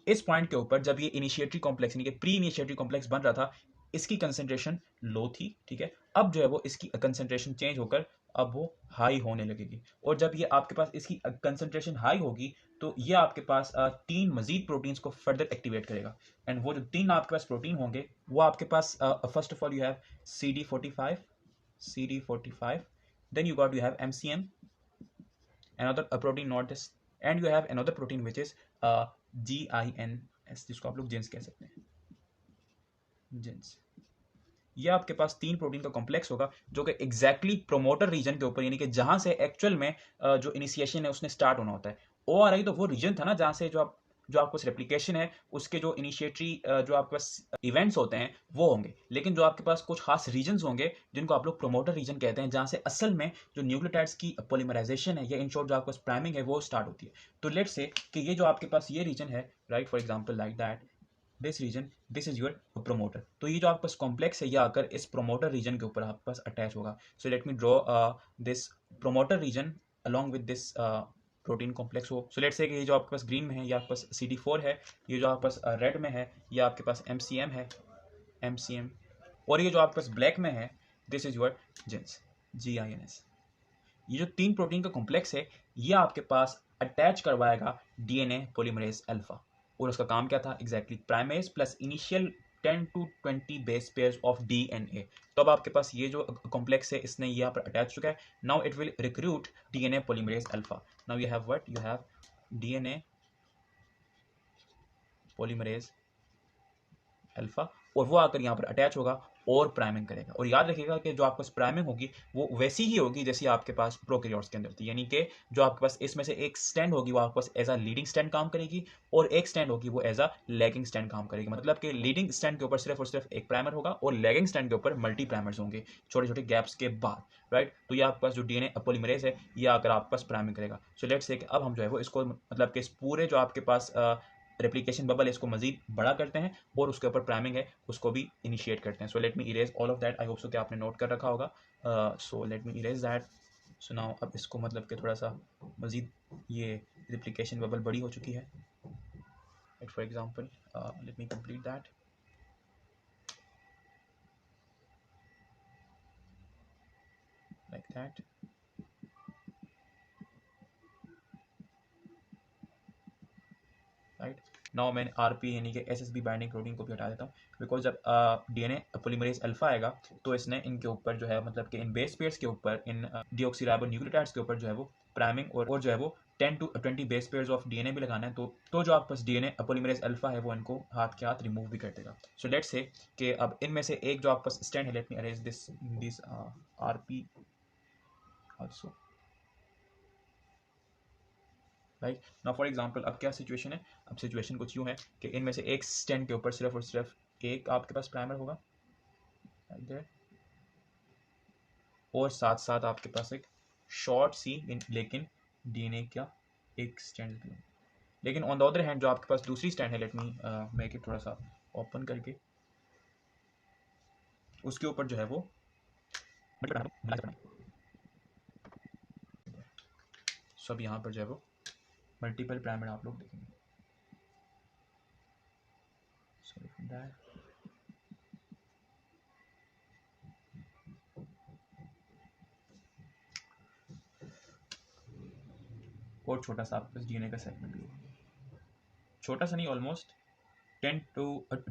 इस पॉइंट के ऊपर जब ये इनिशिएटरी कॉम्प्लेक्स यानी कि प्री इनिशिएटरी कॉम्प्लेक्स बन रहा था, इसकी कंसंट्रेशन लो थी, ठीक है। अब जो है वो इसकी कंसंट्रेशन चेंज होकर अब वो हाई होने लगेगी, और जब ये आपके पास इसकी कंसंट्रेशन हाई होगी तो ये आपके पास तीन मजीद प्रोटीन्स को फर्दर एक्टिवेट करेगा। एंड वो जो तीन आपके पास प्रोटीन होंगे वो आपके पास first of all you have CD45, then you have MCM, another protein not this, and you have another protein which is GINS, जिसको आप लोग जिन्स कह सकते हैं, जिन्स। ये आपके पास तीन प्रोटीन का कॉम्प्लेक्स होगा जो कि एग्जैक्टली प्रोमोटर रीजन के ऊपर, यानी कि जहां से एक्चुअल में जो इनिशिएशन है उसने स्टार्ट होना होता है। ORI तो वो रीजन था ना जहां से जो आपको रेप्लिकेशन है उसके जो इनिशिएटरी जो आपके पास इवेंट्स होते हैं वो होंगे, लेकिन जो आपके पास कुछ खास रीजन्स होंगे जिनको आप लोग प्रोमोटर रीजन कहते हैं, जहां से असल में जो न्यूक्लियोटाइड्स की पॉलीमराइजेशन है या इन शॉर्ट जो आपके पास प्राइमिंग है वो स्टार्ट होती है। तो लेट्स से कि ये जो आपके पास ये रीजन है, right, for example like that this region, this is your promoter. तो ये जो आपके पास कॉम्प्लेक्स है ये आकर इस प्रोमोटर रीजन के ऊपर आपके पास अटैच होगा। So let me draw this promoter region along with this protein complex हो। सो लेट्स से कि ये जो आपके पास ग्रीन में है ये आपके पास CD4 है, ये जो आपके पास रेड में है ये आपके पास MCM है, MCM, और ये जो आपके पास ब्लैक में है this is your jeans, GINS। ये जो तीन प्रोटीन का कॉम्प्लेक्स है ये आपके पास अटैच करवाएगा DNA पॉलीमरेज अल्फा, और उसका काम क्या था exactly, primase plus initial 10 to 20 base pairs of DNA। तो अब आपके पास ये जो कॉम्प्लेक्स है इसने यहाँ पर अटैच चुका है। Now it will recruit DNA polymerase alpha. Now you have what, you have DNA polymerase alpha, और वो आकर यहाँ पर अटैच होगा और प्राइमिंग करेगा। और याद रखिएगा कि जो आपके पास प्राइमिंग होगी वो वैसी ही होगी जैसी आपके पास प्रोकैरियोट्स के अंदर थी, यानी कि जो आपके पास इसमें से एक स्टैंड होगी वो आपके पास एज अ लीडिंग स्टैंड काम करेगी, और एक स्टैंड होगी वो एज अ लैगिंग स्टैंड काम करेगी। मतलब कि लीडिंग स्टैंड के ऊपर सिर्फ और सिर्फ एक प्राइमर होगा और लैगिंग स्टैंड के ऊपर मल्टी प्राइमर्स होंगे छोटे छोटे गैप्स के बाद, राइट। तो ये आपके पास जो DNA पॉलीमरेज है ये आकर आपके पास प्राइमिंग करेगा। सो लेट्स से अब हम जो है वो इसको मतलब कि इस पूरे जो आपके पास रेप्लिकेशन बबल है इसको मजीद बड़ा करते हैं और उसके ऊपर प्राइमिंग है उसको भी इनिशिएट करते हैं। सो let me erase all of that. I hope so कि आपने नोट कर रखा होगा। So let me erase that. So now अब इसको मतलब कि थोड़ा सा मजीद ये रेप्लिकेशन बबल बड़ी हो चुकी है। For example let me complete that like that. Right, now मैंने RP यानी कि SSB बाइंडिंग प्रोटीन को भी हटा देता हूँ, बिकॉज जब DNA पॉलीमरेज अल्फा आएगा तो इसने इनके ऊपर जो है मतलब कि इन बेस पेयर्स के ऊपर, इन डीऑक्सीराइबो न्यूक्लियोटाइड्स के ऊपर जो है वो प्राइमिंग और जो है वो 10 to 20 base pairs of DNA भी लगाना है। तो जो आपके पास DNA पॉलीमरेज अल्फा है वो इनको हाथ के हाथ रिमूव भी कर देगा। सो लेट्स से कि अब इनमें से एक जो आपके पास स्टैंड है, let me arrange this RP also, right. Now for example अब क्या सिचुएशन है, अब सिचुएशन कुछ यूँ है कि इनमें से एक स्टैंड के ऊपर सिर्फ और सिर्फ एक आपके पास प्राइमर होगा, राइट देयर, और साथ साथ आपके पास एक शॉर्ट सी लेकिन DNA का एक स्टैंड भी होगा। लेकिन ऑन द अदर हैंड जो आपके पास दूसरी स्टैंड है, लेट मी मेक इट थोड़ा सा ओपन करके, उसके ऊपर जो है वो सब यहाँ पर जो है वो मल्टीपल पिरामिड आप लोग देखेंगे। Sorry for that. और छोटा सा आपके पास डीएनए का सेगमेंट भी होगा, छोटा सा नहीं, ऑलमोस्ट 10 to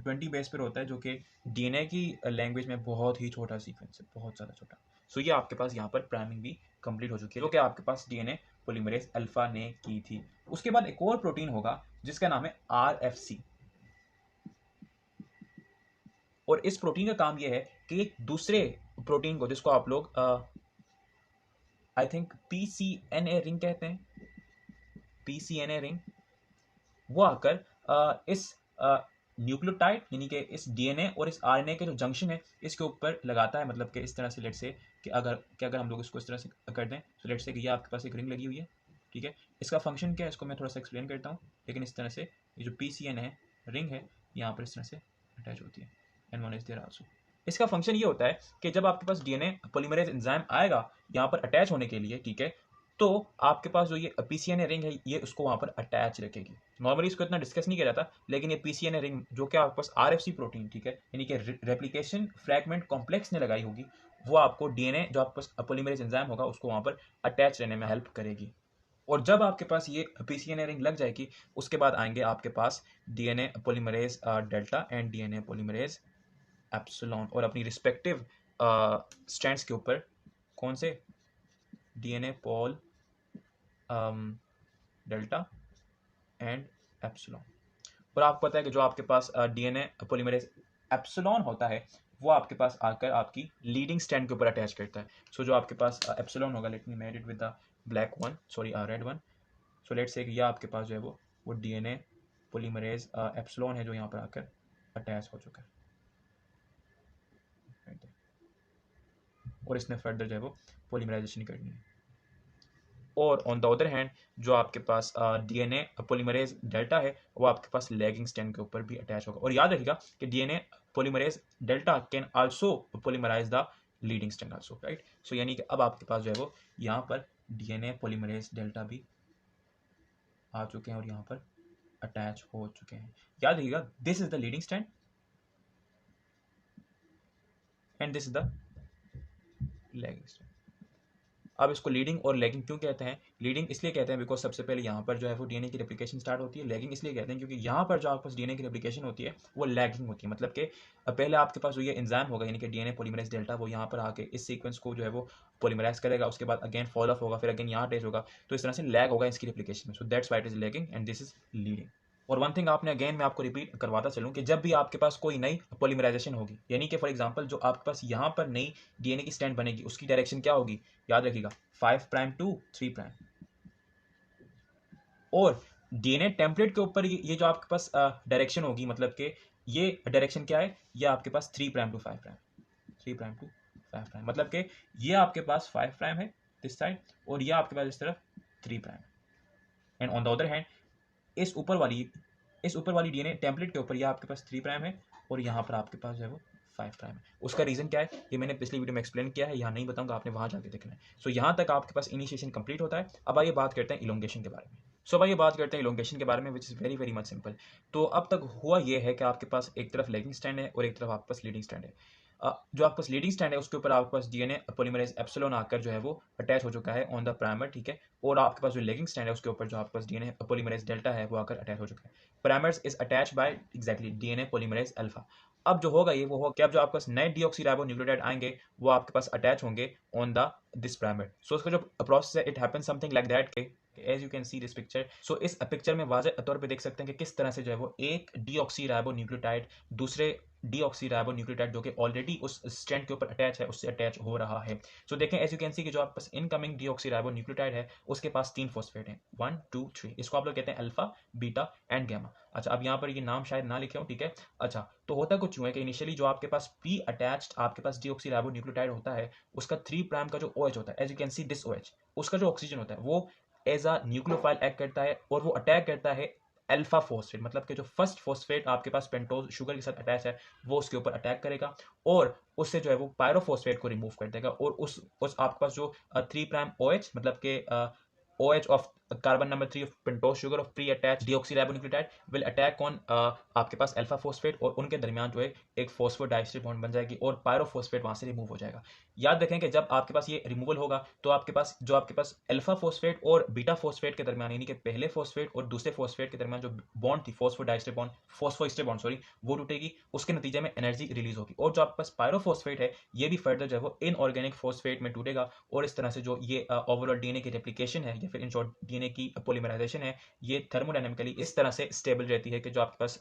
20 बेस पर होता है, जो कि डीएनए की लैंग्वेज में बहुत ही छोटा सीक्वेंस है, बहुत ज़्यादा छोटा। सो ये आपके पास यहाँ पर प्राइमिंग भी कंप्लीट हो चुकी है, जो कि आपके पास डीएनए पॉलीमरेज अल्फा ने की थी। उसके बाद एक और प्रोटीन होगा जिसका नाम है आरएफसी, और इस प्रोटीन का काम यह है कि एक दूसरे प्रोटीन को, जिसको आप लोग आई थिंक पीसीएनए रिंग कहते हैं, पीसीएनए रिंग, वो आकर इस न्यूक्लियोटाइड यानी कि इस डीएनए और इस आरएनए के जो जंक्शन है इसके ऊपर लगाता है। मतलब कि इस तरह से, लेट से कि अगर हम लोग इसको इस तरह से कर दें, तो लेट से कि ये आपके पास एक रिंग लगी हुई है, ठीक है। इसका फंक्शन क्या है इसको मैं थोड़ा सा एक्सप्लेन करता हूँ, लेकिन इस तरह से ये जो पीसीएन है रिंग है, यहाँ पर इस तरह से अटैच होती है, and one is there also. इसका फंक्शन ये होता है कि जब आपके पास डीएनए पॉलीमरेज एंजाइम आएगा यहाँ पर अटैच होने के लिए, ठीक है, तो आपके पास जो ये पीसीएनए रिंग है ये उसको वहाँ पर अटैच रखेगी। नॉर्मली इसको इतना डिस्कस नहीं किया जाता, लेकिन ये पीसीएनए रिंग जो कि आपके पास आरएफसी प्रोटीन, ठीक है, यानी कि रेप्लिकेशन फ्रैगमेंट कॉम्प्लेक्स ने लगाई होगी, वो आपको डीएनए जो आपके पास पॉलीमरेज एंजाइम होगा उसको वहाँ पर अटैच रहने में हेल्प करेगी। और जब आपके पास ये पीसीएनए रिंग लग जाएगी, उसके बाद आएंगे आपके पास DNA polymerase delta and DNA polymerase epsilon, और अपनी रिस्पेक्टिव स्ट्रैंड्स के ऊपर कौन से DNA pol delta and epsilon. और आपको पता है कि जो आपके पास डीएनए पॉलीमरेज एप्सिलॉन होता है वो आपके पास आकर आपकी लीडिंग स्ट्रैंड के ऊपर अटैच करता है। सो जो आपके पास एप्सिलॉन होगा, late me made it with the black one, sorry red one. So let's से ये आपके पास जो है वो डीएनए पॉलीमरेज एप्सिलॉन है जो यहाँ पर आकर अटैच हो चुका है, और इसने फर्दर जो है वो पॉलीमराइजेशन करनी है। और ऑन द अदर हैंड जो आपके पास डीएनए पॉलीमरेज डेल्टा है वो आपके पास लैगिंग स्ट्रैंड के ऊपर भी अटैच होगा। और याद रखिएगा कि DNA polymerase delta can also polymerise the leading strand also, right. So यानी कि अब आपके पास जो है वो यहाँ पर डीएनए पॉलीमरेज डेल्टा भी आ चुके हैं और यहाँ पर अटैच हो चुके हैं। याद रखिएगा, this is the leading strand and this is the lagging strand. अब इसको लीडिंग और लैगिंग क्यों कहते हैं? लीडिंग इसलिए कहते हैं बिकॉज सबसे पहले यहाँ पर जो है वो डीएनए की रेप्लिकेशन स्टार्ट होती है। लैगिंग इसलिए कहते हैं क्योंकि यहाँ पर जो आपके पास डीएनए की रेप्लिकेशन होती है वो लैगिंग होती है। मतलब कि पहले आपके पास जो ये एंजाइम होगा यानी कि डीएनए पॉलीमरेज डेल्टा, वो यहाँ पर आके इस सीक्वेंस को जो है वो पॉलीमराइज करेगा, उसके बाद अगेन फॉल ऑफ होगा, फिर अगेन यहाँ अटैच होगा, तो इस तरह से लैग होगा इसकी रेप्लिकेशन में। So that's why it is lagging and this is leading. और वन थिंग आपने अगेन मैं आपको रिपीट करवाता चलूँ कि जब भी आपके पास कोई नई पॉलीमराइजेशन होगी, यानी कि फॉर एग्जांपल जो आपके पास यहाँ पर नई डीएनए की स्ट्रैंड बनेगी उसकी डायरेक्शन क्या होगी? याद रखिएगा 5 प्राइम टू 3 प्राइम। और डीएनए टेम्पलेट के ऊपर ये जो आपके पास डायरेक्शन होगी, मतलब कि ये डायरेक्शन क्या है? ये आपके पास 3 prime to 5 prime, 3 prime to 5 prime, मतलब कि ये आपके पास 5 प्राइम है दिस साइड, और ये आपके पास इस तरफ 3 prime. And on the other hand इस ऊपर वाली डीएनए टेम्पलेट के ऊपर ये आपके पास 3 प्राइम है, और यहाँ पर आपके पास जो है वो 5 प्राइम है। उसका रीजन क्या है ये मैंने पिछली वीडियो में एक्सप्लेन किया है, यहाँ नहीं बताऊंगा, आपने वहाँ जाके देखना है। सो यहाँ तक आपके पास इनिशिएशन कंप्लीट होता है। अब आइए बात करते हैं इलोंगेशन के बारे में। अब आइए बात करते हैं इलोंगेशन के बारे में, which is very very much simple. तो अब तक हुआ ये है कि आपके पास एक तरफ लेगिंग स्ट्रैंड है और एक तरफ आपके पास लीडिंग स्ट्रैंड है। जो आपके पास लीडिंग स्ट्रैंड है उसके ऊपर आपके पास डीएनए पॉलीमरेज एप्सिलॉन आकर जो है वो अटैच हो चुका है ऑन द प्राइमर, ठीक है। और आपके पास जो लेगिंग स्ट्रैंड है उसके ऊपर जो आपके पास डीएनए पॉलीमरेज डेल्टा है वो आकर अटैच हो चुका है। Primers is attach bye exactly DNA polymerase alpha. अब जो होगा ये वो होगा कि अब जो आपके पास नए डीऑक्सीराइबो न्यूक्लियोटाइड आएंगे वो आपके पास अटैच होंगे on the this primer. So उसका जो प्रोसेस है it happens something like that के as you can see this picture. So इस पिक्चर में वाज़ेह तौर पे देख सकते हैं कि किस तरह से जो है वो एक डीऑक्सीराइबो न्यूक्लियोटाइड दूसरे डीऑक्सीराइबो न्यूक्लियोटाइड जो कि ऑलरेडी उस स्ट्रैंड के ऊपर अटैच है उससे अटैच हो रहा है। सो देखें एज यू कैन सी कि जो आपके पास इनकमिंग डीऑक्सीराइबो न्यूक्लियोटाइड है उसके पास 3 फॉस्फेट हैं, 1 2 3। इसको आप लोग कहते हैं अल्फा, बीटा एंड गामा। अच्छा, अब यहाँ पर ये नाम शायद ना लिखे हो, ठीक है। अच्छा, तो होता कुछ यूँ है कि इनिशियली जो आपके पास पी अटैच्ड आपके पास डीऑक्सीराइबो न्यूक्लियोटाइड होता है उसका 3 प्राइम का जो OH होता है, as you can see this OH, उसका जो ऑक्सीजन होता है वो एज अ न्यूक्लियोफाइल एक्ट करता है और वो अटैक करता है अल्फा फोस्फेट, मतलब कि जो फर्स्ट फोस्फेट आपके पास पेंटोज शुगर के साथ अटैच है वो उसके ऊपर अटैक करेगा और उससे जो है वो पायरोफोस्फेट को रिमूव कर देगा और उस आपके पास जो 3 प्राइम OH मतलब के OH of carbon number 3 of pentose sugar of pre attach deoxyribonucleotide will attack on आपके पास अल्फा फोस्फेट और उनके दरमियान जो है एक फॉस्फोडाइस्टर बॉन्ड बन जाएगी और पायरोफोस्फेट वहां से रिमूव हो जाएगा। याद रखें कि जब आपके पास ये रिमूवल होगा तो आपके पास अल्फा फोस्फेट और बीटा फोस्फेट के दरमियान यानी कि पहले फोस्फेट और दूसरे फोस्फेट के दरमियान जो बॉन्ड थी फॉस्फोइस्टर बॉन्ड सॉरी वो टूटेगी, उसके नतीजे में एनर्जी रिलीज होगी और जो आपके पास पायरोफोस्फेट है ये भी फर्दर जो है वो इनऑर्गेनिक फोस्फेट में टूटेगा और इस तरह से जो ये ओवरऑल डीएनए की रेप्लिकेशन है या फिर इन शॉर्ट डीएनए की पॉलीमराइजेशन है ये थर्मोडायनेमिकली इस तरह से स्टेबल रहती है कि जो आपके पास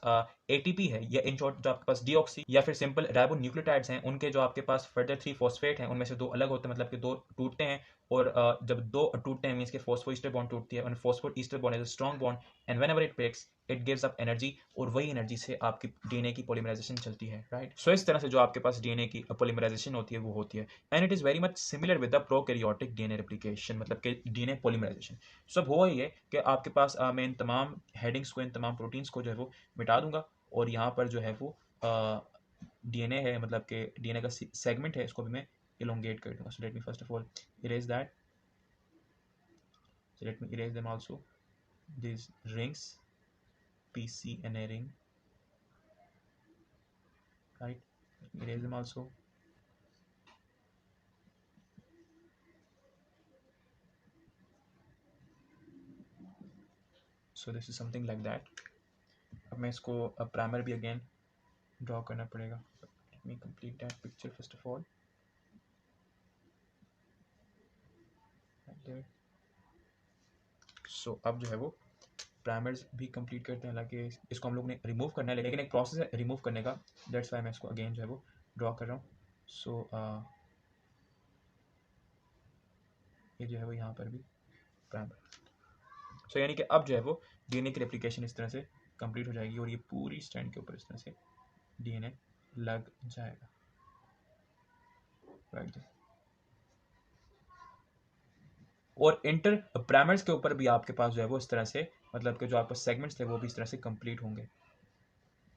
एटीपी है या इन शॉर्ट जो आपके पास डीऑक्सी या फिर सिंपल राइबोन्यूक्लियोटाइड्स हैं उनके जो आपके पास फर्दर 3 फॉस्फेट हैं उनमें से 2 अलग होते हैं, मतलब कि 2 टूटते हैं और जब 2 टूटते हैं मींस के फॉस्फोईस्टर बॉन्ड टूटती है और phosphoester bond is a strong bond and whenever it breaks it gives up energy और वही एनर्जी से आपकी डीएनए की पॉलीमराइजेशन चलती है, राइट। सो इस तरह से जो आपके पास डीएनए की पॉलीमराइजेशन होती है वो होती है and it is very much similar with the prokaryotic DNA replication मतलब कि डीएनए पॉलीमराइजेशन। सो अब हुआ ये कि आपके पास मैं इन तमाम हेडिंग्स को इन तमाम प्रोटीन्स को जो है वो मिटा दूंगा और यहाँ पर जो है वो डीएनए है मतलब कि डीएनए का सेगमेंट है इसको भी मैं elongate कर दूंगा। So let me first of all erase that. So let me erase them also. These rings, PCNA ring, right? Let me erase them also. So this is something like that. अब मैं इसको primer भी again draw करना पड़ेगा। Let me complete that picture first of all. Right there. So अब जो है वो प्राइमर्स भी कंप्लीट करते हैं, हालांकि इसको हम लोग ने रिमूव करना है लेकिन एक प्रोसेस है रिमूव करने का, दैट्स वाई मैं इसको अगेन जो है वो ड्रॉ कर रहा हूँ। सो ये जो है वो यहाँ पर भी प्राइमर। सो यानी कि अब जो है वो डीएनए की रेप्लिकेशन इस तरह से कंप्लीट हो जाएगी और ये पूरी स्ट्रैंड के ऊपर इस तरह से डीएनए लग जाएगा, राइट। और इंटर प्राइमर्स के ऊपर भी आपके पास जो है वो इस तरह से मतलब कि जो आपके सेगमेंट्स थे वो भी इस तरह से कंप्लीट होंगे।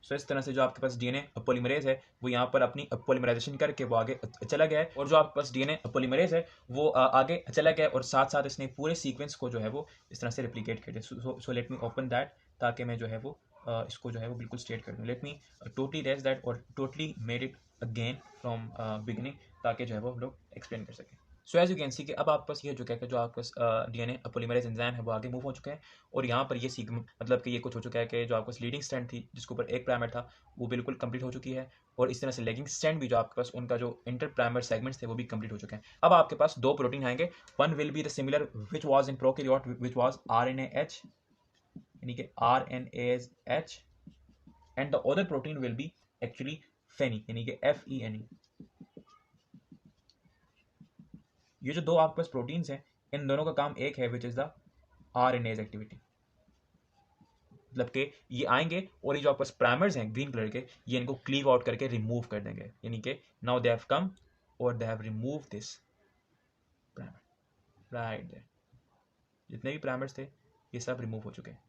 सो इस तरह से जो आपके पास डीएनए पॉलीमरेज है वो यहाँ पर अपनी पॉलीमराइजेशन करके वो आगे चला गया है और जो आपके पास डीएनए पॉलीमरेज है वो आगे चला गया है और साथ साथ इसने पूरे सीक्वेंस को जो है वो इस तरह से रेप्लिकेट कर दिया। सो लेट मी ओपन दैट ताकि मैं जो है वो इसको जो है वो बिल्कुल स्ट्रेट कर दूँ। Let me totally raise that और totally made it again from beginning ताकि जो है वो हम लोग एक्सप्लेन कर सकें। So as you can see कि अब आपके पास ये जो है जो आपके पास डीएनए पॉलीमरेज एंजाइम है वो आगे मूव हो चुका है और यहाँ पर ये मतलब कि ये कुछ हो चुका है कि जो आपके पास लीडिंग स्ट्रैंड थी जिसके ऊपर एक प्राइमर था वो बिल्कुल कंप्लीट हो चुकी है और इस तरह से लेगिंग स्ट्रैंड भी जो आपके पास उनका जो इंटर प्राइमर सेगमेंट्स थे वो भी कंप्लीट हो चुके हैं। अब आपके पास 2 प्रोटीन आएंगे, one will be the similar which was in prokaryote which was RNAH यानी कि RNAH and the other protein will be actually FENE यानी कि FENE। ये जो 2 आपके पास प्रोटीन्स हैं इन दोनों का काम एक है which is the RNase activity, मतलब कि ये आएंगे और ये जो आपके पास प्राइमर्स हैं ग्रीन कलर के ये इनको क्लीव आउट करके रिमूव कर देंगे यानी कि नाउ दे हैव कम और they have remove this primer right there. जितने भी प्राइमर्स थे ये सब रिमूव हो चुके हैं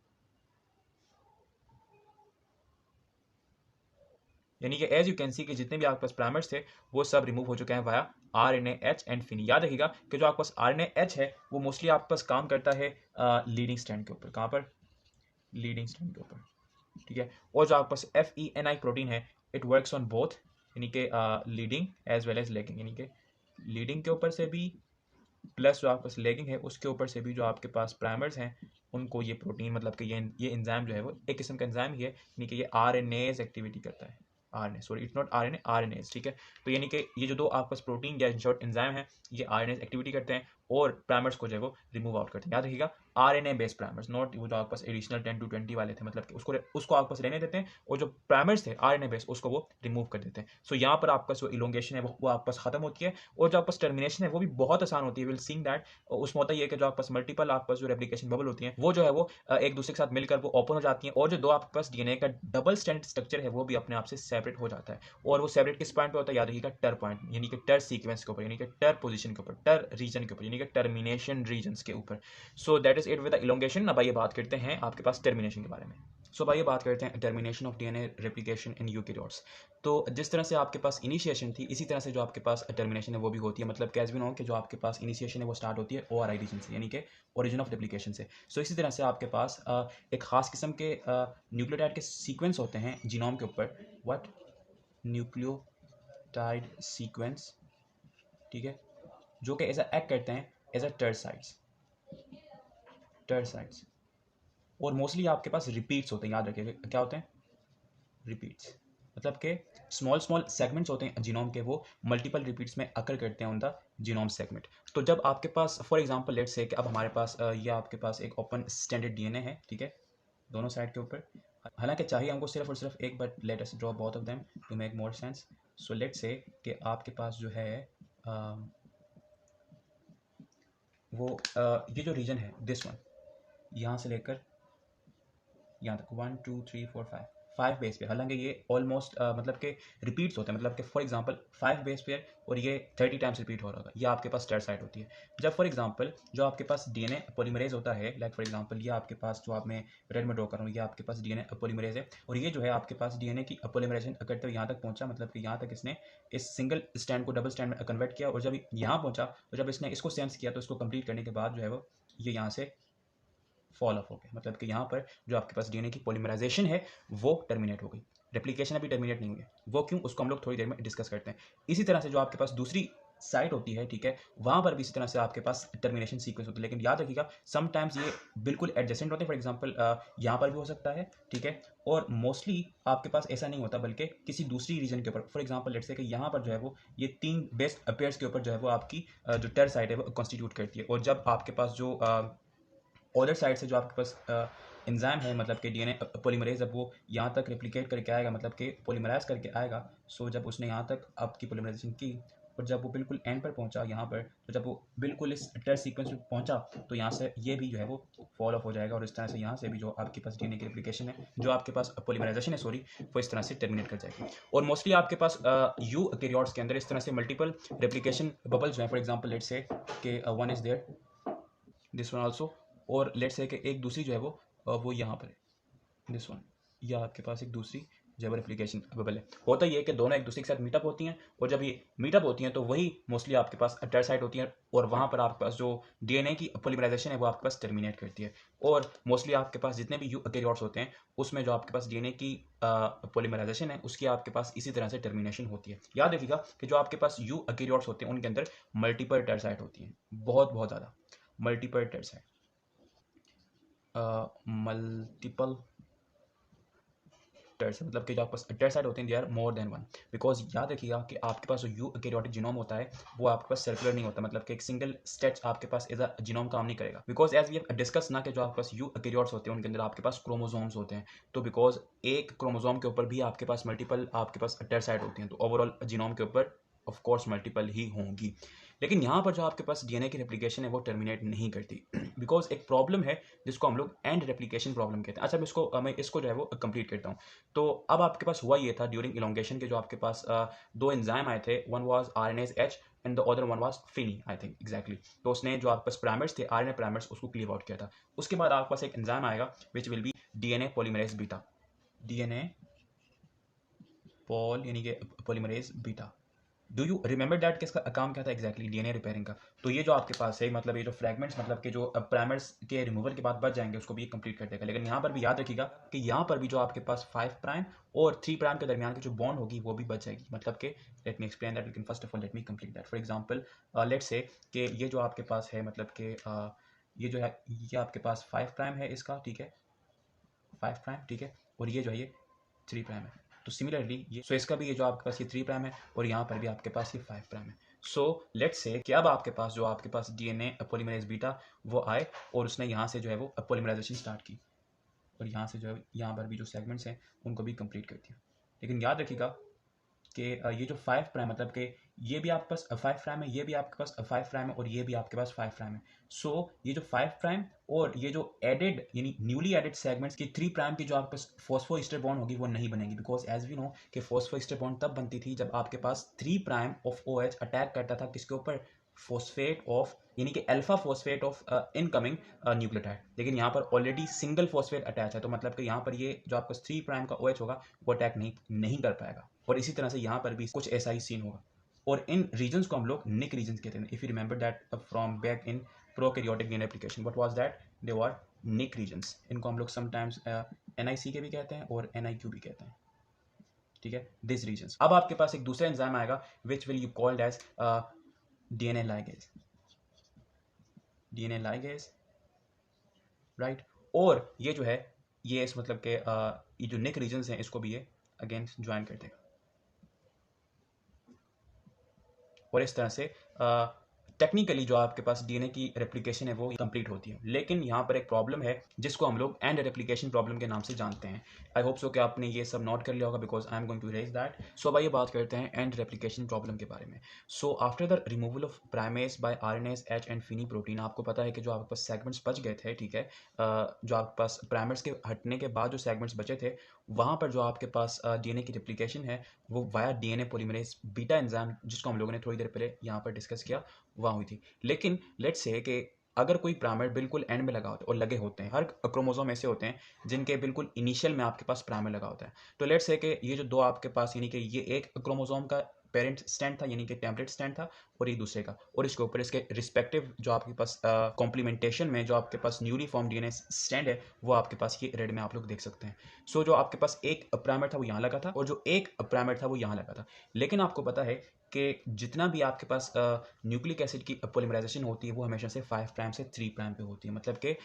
यानी कि एज यू कैन सी कि जितने भी आपके पास प्राइमर्स थे वो सब रिमूव हो चुके हैं वाया RNAH एंड FENE। याद रखिएगा कि जो आपके पास RNAH है वो मोस्टली आपके पास काम करता है लीडिंग स्ट्रैंड के ऊपर, कहाँ पर लीडिंग स्ट्रैंड के ऊपर, ठीक है। और जो आपके पास FENI प्रोटीन है इट वर्क्स ऑन बोथ यानी कि leading as well as lagging यानी कि लीडिंग के ऊपर से भी प्लस जो आपके पास लेगिंग है उसके ऊपर से भी जो आपके पास प्राइमर्स हैं उनको ये प्रोटीन मतलब कि ये एंजाइम जो है वो एक किस्म का एंजाइम ही है यानी कि ये RNase एक्टिविटी करता है। RNA sorry it's not RNA RNase, ठीक है। तो यानी कि ये जो 2 आपके पास प्रोटीन या इन शॉर्ट एंजाइम है ये RNase एक्टिविटी करते हैं और प्राइमर्स को जो है वो रिमूव आउट करते हैं। याद रखिएगा RNA बेस्ड प्राइमर्स, नॉट वो जो आपके पास एडिशनल 10 to 20 वाले थे, मतलब कि उसको आपके पास रहने देते हैं और जो प्राइमर्स थे RNA बेस्ड उसको वो रिमूव कर देते हैं। सो यहाँ पर आपका जो इलोंगेशन है वो आपके पास खत्म होती है और जो आपके पास टर्मिनेशन है वो भी बहुत आसान होती है। विल सीइंग दैट उसमें होता है कि जो आपके पास मल्टीपल आपके पास जो रेप्लिकेशन बबल होती हैं वो जो है वो एक दूसरे के साथ मिलकर वो ओपन हो जाती हैं और जो 2 आपके पास डीएनए का डबल स्ट्रैंड स्ट्रक्चर है वो भी अपने आप से सेपरेट हो जाता है, और वो सेपरेट किस पॉइंट पे होता है, याद रखिएगा टर पॉइंट, यानी कि टर सीक्वेंस के ऊपर, यानी कि टर पोजीशन के ऊपर, टर रीजन के ऊपर, यानी कि टर्मिनेशन रीजन्स के ऊपर। सो that is it with the elongation. अब आइए बात करते हैं आपके पास टर्मिनेशन के बारे में। सो आइए बात करते हैं termination of DNA replication in eukaryotes. तो जिस तरह से आपके पास इनिशिएशन थी, इसी तरह से जो आपके पास टर्मिनेशन है वो भी होती है। मतलब कैसे भी ना हो कि जो आपके पास इनिशिएशन है वो स्टार्ट होती है ओआरआई रीजन से, यानी कि ओरिजिन ऑफ रेप्लिकेशन से। सो इसी तरह से आपके पास एक खास किस्म के न्यूक्लियोटाइड के सीक्वेंस होते हैं जीनोम के ऊपर। व्हाट? न्यूक्लियोटाइड सीक्वेंस, ठीक है, जो कि ऐसा एक्ट करते हैं एज अ टर्साइड्स, टर्साइड्स। और मोस्टली आपके पास रिपीट्स होते हैं, याद रखिएगा क्या होते हैं, रिपीट्स। मतलब कि स्मॉल स्मॉल सेगमेंट्स होते हैं जीनोम के, वो मल्टीपल रिपीट्स में अकर करते हैं ऑन द जीनोम सेगमेंट। तो जब आपके पास फॉर एग्जांपल लेट्स से कि अब हमारे पास ये आपके पास एक ओपन स्टैंडर्ड डीएनए है, ठीक है, दोनों साइड के ऊपर। हालांकि चाहिए हमको सिर्फ और सिर्फ एक, but let us draw both of them to make more sense. So let's say कि आपके पास जो है वो ये जो रीजन है दिस वन, यहाँ से लेकर यहाँ तक 1 2 3 4 5 बेस पे। हालांकि ये ऑलमोस्ट मतलब के रिपीट्स होते हैं, मतलब कि फॉर एग्जांपल 5 बेस पे और ये 30 टाइम्स रिपीट हो रहा होगा, ये आपके पास टर्साइड होती है। जब फॉर एग्जांपल जो आपके पास डीएनए पॉलीमरेज होता है, लाइक फॉर एग्जांपल ये आपके पास जो आप मैं रेड में ड्रॉ कर रहा हूँ, ये आपके पास डीएनए पॉलीमरेज है, और ये जो है आपके पास डीएनए की पॉलीमराइजेशन करते हुए यहाँ तक पहुंचा, मतलब कि यहाँ तक इसने इस सिंगल स्टैंड को डबल स्टैंड में कन्वर्ट किया, और जब यहाँ पहुंचा तो जब इसने इसको सेंस किया तो इसको कंप्लीट करने के बाद जो है वो ये यहाँ से फॉल ऑफ हो गया। मतलब कि यहाँ पर जो आपके पास डीएनए की पॉलीमराइजेशन है वो टर्मिनेट हो गई, रेप्लिकेशन अभी टर्मिनेट नहीं हुई है। वो क्यों, उसको हम लोग थोड़ी देर में डिस्कस करते हैं। इसी तरह से जो आपके पास दूसरी साइट होती है, ठीक है, वहाँ पर भी इसी तरह से आपके पास टर्मिनेशन सीक्वेंस होता है, लेकिन याद रखिएगा समटाइम्स ये बिल्कुल एडजेसेंट होते हैं। फॉर एग्जांपल यहाँ पर भी हो सकता है, ठीक है, और मोस्टली आपके पास ऐसा नहीं होता, बल्कि किसी दूसरी रीजन के ऊपर। फॉर एग्जांपल लेट्स से कि यहाँ पर जो है वो ये 3 बेस्ट अपेयर्स के ऊपर जो है वो आपकी जो टर साइट है वो कॉन्स्टिट्यूट करती है, और जब आपके पास जो अदर साइड से जो आपके पास एंजाइम है, मतलब कि डीएनए पॉलीमरेज, जब वो यहाँ तक रेप्लिकेट करके आएगा, मतलब कि पॉलीमराइज करके आएगा। सो जब उसने यहाँ तक आपकी पॉलीमराइजेशन की, और जब वो बिल्कुल एंड पर पहुँचा यहाँ पर, तो जब वो बिल्कुल इस टर सीक्वेंस पर पहुँचा तो यहाँ से ये भी जो है वो फॉल ऑफ हो जाएगा, और इस तरह से यहाँ से भी जो आपके पास डीएनए की रेप्लिकेशन है, जो आपके पास पॉलीमराइजेशन है सॉरी, वो इस तरह से टर्मिनेट कर जाएगी। और मोस्टली आपके पास यूकेरियोट्स के अंदर इस तरह से मल्टीपल रेप्लिकेशन बबल्स जो है, फॉर एग्जाम्पल लेट्स से कि one is there, this one also, और लेट्स से कि एक दूसरी जो है वो यहाँ पर है, दिस वन, या आपके पास एक दूसरी जो है रेप्लिकेशन बबल है। होता ये है कि दोनों एक दूसरे के साथ मीटअप होती हैं, और जब ये मीटअप होती हैं तो वही मोस्टली आपके पास टर साइट होती हैं, और वहाँ पर आपके पास जो डीएनए की पॉलीमराइजेशन है वो आपके पास टर्मिनेट करती है। और मोस्टली आपके पास जितने भी यूकेरियोट्स होते हैं उसमें जो आपके पास डीएनए की पॉलीमराइजेशन है उसकी आपके पास इसी तरह से टर्मिनेशन होती है। याद रखिएगा कि जो आपके पास यूकेरियोट्स होते हैं उनके अंदर मल्टीपल टर साइट होती हैं, बहुत बहुत ज़्यादा मल्टीपल टर साइट, मल्टीपल टेट्स, मतलब कि जो आपके पास टेट्साइड होते हैं they are more than one. Because याद रखिएगा कि आपके पास जो यूकेरियोटिक जीनोम होता है वो आपके पास सर्कुलर नहीं होता, मतलब कि एक सिंगल स्टेच आपके पास एज अ जीनोम काम नहीं करेगा। Because as we have discuss ना कि जो आपके पास यूकेरियोट्स होते हैं उनके अंदर आपके पास क्रोमोसोम्स होते हैं, तो बिकॉज एक क्रोमोसोम के ऊपर भी आपके पास मल्टीपल आपके पास टेट्साइड होती हैं, तो ओवरऑल जीनोम के ऊपर ऑफ कोर्स मल्टीपल ही होंगी। लेकिन यहाँ पर जो आपके पास डीएनए की रेप्लिकेशन है वो टर्मिनेट नहीं करती, बिकॉज एक प्रॉब्लम है जिसको हम लोग एंड रेप्लिकेशन प्रॉब्लम कहते हैं। अच्छा मैं इसको जो है वो कंप्लीट करता हूँ। तो अब आपके पास हुआ ये था ड्यूरिंग इलोंगेशन के जो आपके पास दो एंजाइम आए थे, one was RNase H and the other one was Finney, I think exactly. तो उसने जो आपके पास प्राइमर्स थे आरएनए प्राइमर्स उसको क्लीव आउट किया था। उसके बाद आपके पास एक एंजाइम आएगा which will be DNA polymerase beta, DNA Paul यानी कि polymerase beta. Do you remember that कि इसका काम क्या था एग्जैक्टली, डीएनए रिपेयरिंग का। तो ये जो आपके पास है, मतलब ये जो फ्रैगमेंट्स मतलब के जो प्राइमर्स के रिमूवल के बाद बच जाएंगे उसको भी कंप्लीट कर देगा। लेकिन यहाँ पर भी याद रखिएगा कि यहाँ पर भी जो आपके पास 5 प्राइम और 3 प्राइम के दरमियान की जो बॉन्ड होगी वो भी बच जाएगी। मतलब कि लेट मी एक्सप्लेन दैट, लेकिन first of all let me complete that. For example let's say कि ये जो आपके पास है, मतलब कि ये जो है ये आपके पास 5 प्राइम है इसका, ठीक है, 5 प्राइम, ठीक है, और ये जो है ये 3 प्राइम है। तो सिमिलरली ये इसका भी ये जो आपके पास ये 3 प्राइम है, और यहाँ पर भी आपके पास ये 5 प्राइम है। सो लेट्स से कि अब आपके पास जो आपके पास डीएनए पॉलीमरेज बीटा वो आए, और उसने यहाँ से जो है वो पॉलीमराइजेशन स्टार्ट की, और यहाँ से जो है यहाँ पर भी जो सेगमेंट्स हैं उनको भी कंप्लीट कर दिया। लेकिन याद रखिएगा कि ये जो 5 प्राइम मतलब कि ये भी आपके पास 5 प्राइम है, ये भी आपके पास 5 प्राइम है और ये भी आपके पास 5 प्राइम है। सो ये जो 5 प्राइम और ये जो एडेड यानी न्यूली एडेड सेगमेंट्स की 3 प्राइम की जो आपके पास फॉस्फोइस्टर बॉन्ड होगी वो नहीं बनेगी, बिकॉज एज वी नो कि फॉस्फोइस्टर बॉन्ड तब बनती थी जब आपके पास 3 प्राइम ऑफ OH अटैक करता था किसके ऊपर, फॉस्फेट ऑफ यानी कि alpha phosphate of incoming nucleotide. लेकिन यहाँ पर ऑलरेडी सिंगल फॉस्फेट अटैच है, तो मतलब कि यहाँ पर ये जो आपका 3 प्राइम का OH होगा वो अटैक नहीं कर पाएगा। और इसी तरह से यहाँ पर भी कुछ ऐसा ही सीन होगा। और इन रीजन्स को हम लोग निक रीजन्स कहते हैं। If you remember that from back in prokaryotic DNA application, what was that, they were nick regions. इनको हम लोग समटाइम्स NIC के भी कहते हैं और NIQ भी कहते हैं, ठीक है, दिस रीजन्स। अब आपके पास एक दूसरा एंजाइम आएगा which will you called as DNA ligase, DNA ligase, right. और ये जो है ये इस मतलब के ये जो निक रीजन्स हैं इसको भी ये अगेन ज्वाइन कर देगा और इस तरह से टेक्निकली जो आपके पास डीएनए की रेप्लिकेशन है वो कंप्लीट होती है। लेकिन यहाँ पर एक प्रॉब्लम है जिसको हम लोग एंड रेप्लिकेशन प्रॉब्लम के नाम से जानते हैं। आई होप सो कि आपने ये सब नोट कर लिया होगा because I am going to raise that. So अब आइए बात करते हैं एंड रेप्लिकेशन प्रॉब्लम के बारे में। So after the removal of primase by RNase H and फिनी प्रोटीन, आपको पता है कि जो आपके पास सेगमेंट्स बच गए थे, ठीक है, जो आपके पास प्राइमर्स के हटने के बाद जो सेगमेंट्स बचे थे वहाँ पर जो आपके पास डीएनए की रेप्लिकेशन है वो via DNA polymerase beta enzyme, जिसको हम लोगों ने थोड़ी देर पहले यहाँ पर डिस्कस किया, वहाँ हुई थी। लेकिन लेट्स से कि अगर कोई प्राइमर बिल्कुल एंड में लगा होता है और लगे होते हैं, हर क्रोमोसोम ऐसे होते हैं जिनके बिल्कुल इनिशियल में आपके पास प्राइमर लगा होता है। तो लेट्स से कि ये जो दो आपके पास यानी कि ये एक क्रोमोसोम का पेरेंट स्टैंड था यानी कि टेम्पलेट स्टैंड था और ये दूसरे का, और इसके ऊपर इसके रिस्पेक्टिव जो आपके पास कॉम्प्लीमेंटेशन में जो आपके पास न्यूली फॉर्म डीएनए स्टैंड है वो आपके पास ये रेड में आप लोग देख सकते हैं। सो जो आपके पास एक प्राइमर था वो यहाँ लगा था और जो एक प्राइमर था वो यहाँ लगा था। लेकिन आपको पता है कि जितना भी आपके पास न्यूक्लिक एसिड की पॉलीमराइजेशन होती है वो हमेशा से 5 प्राइम से 3 प्राइम पे होती है, मतलब कि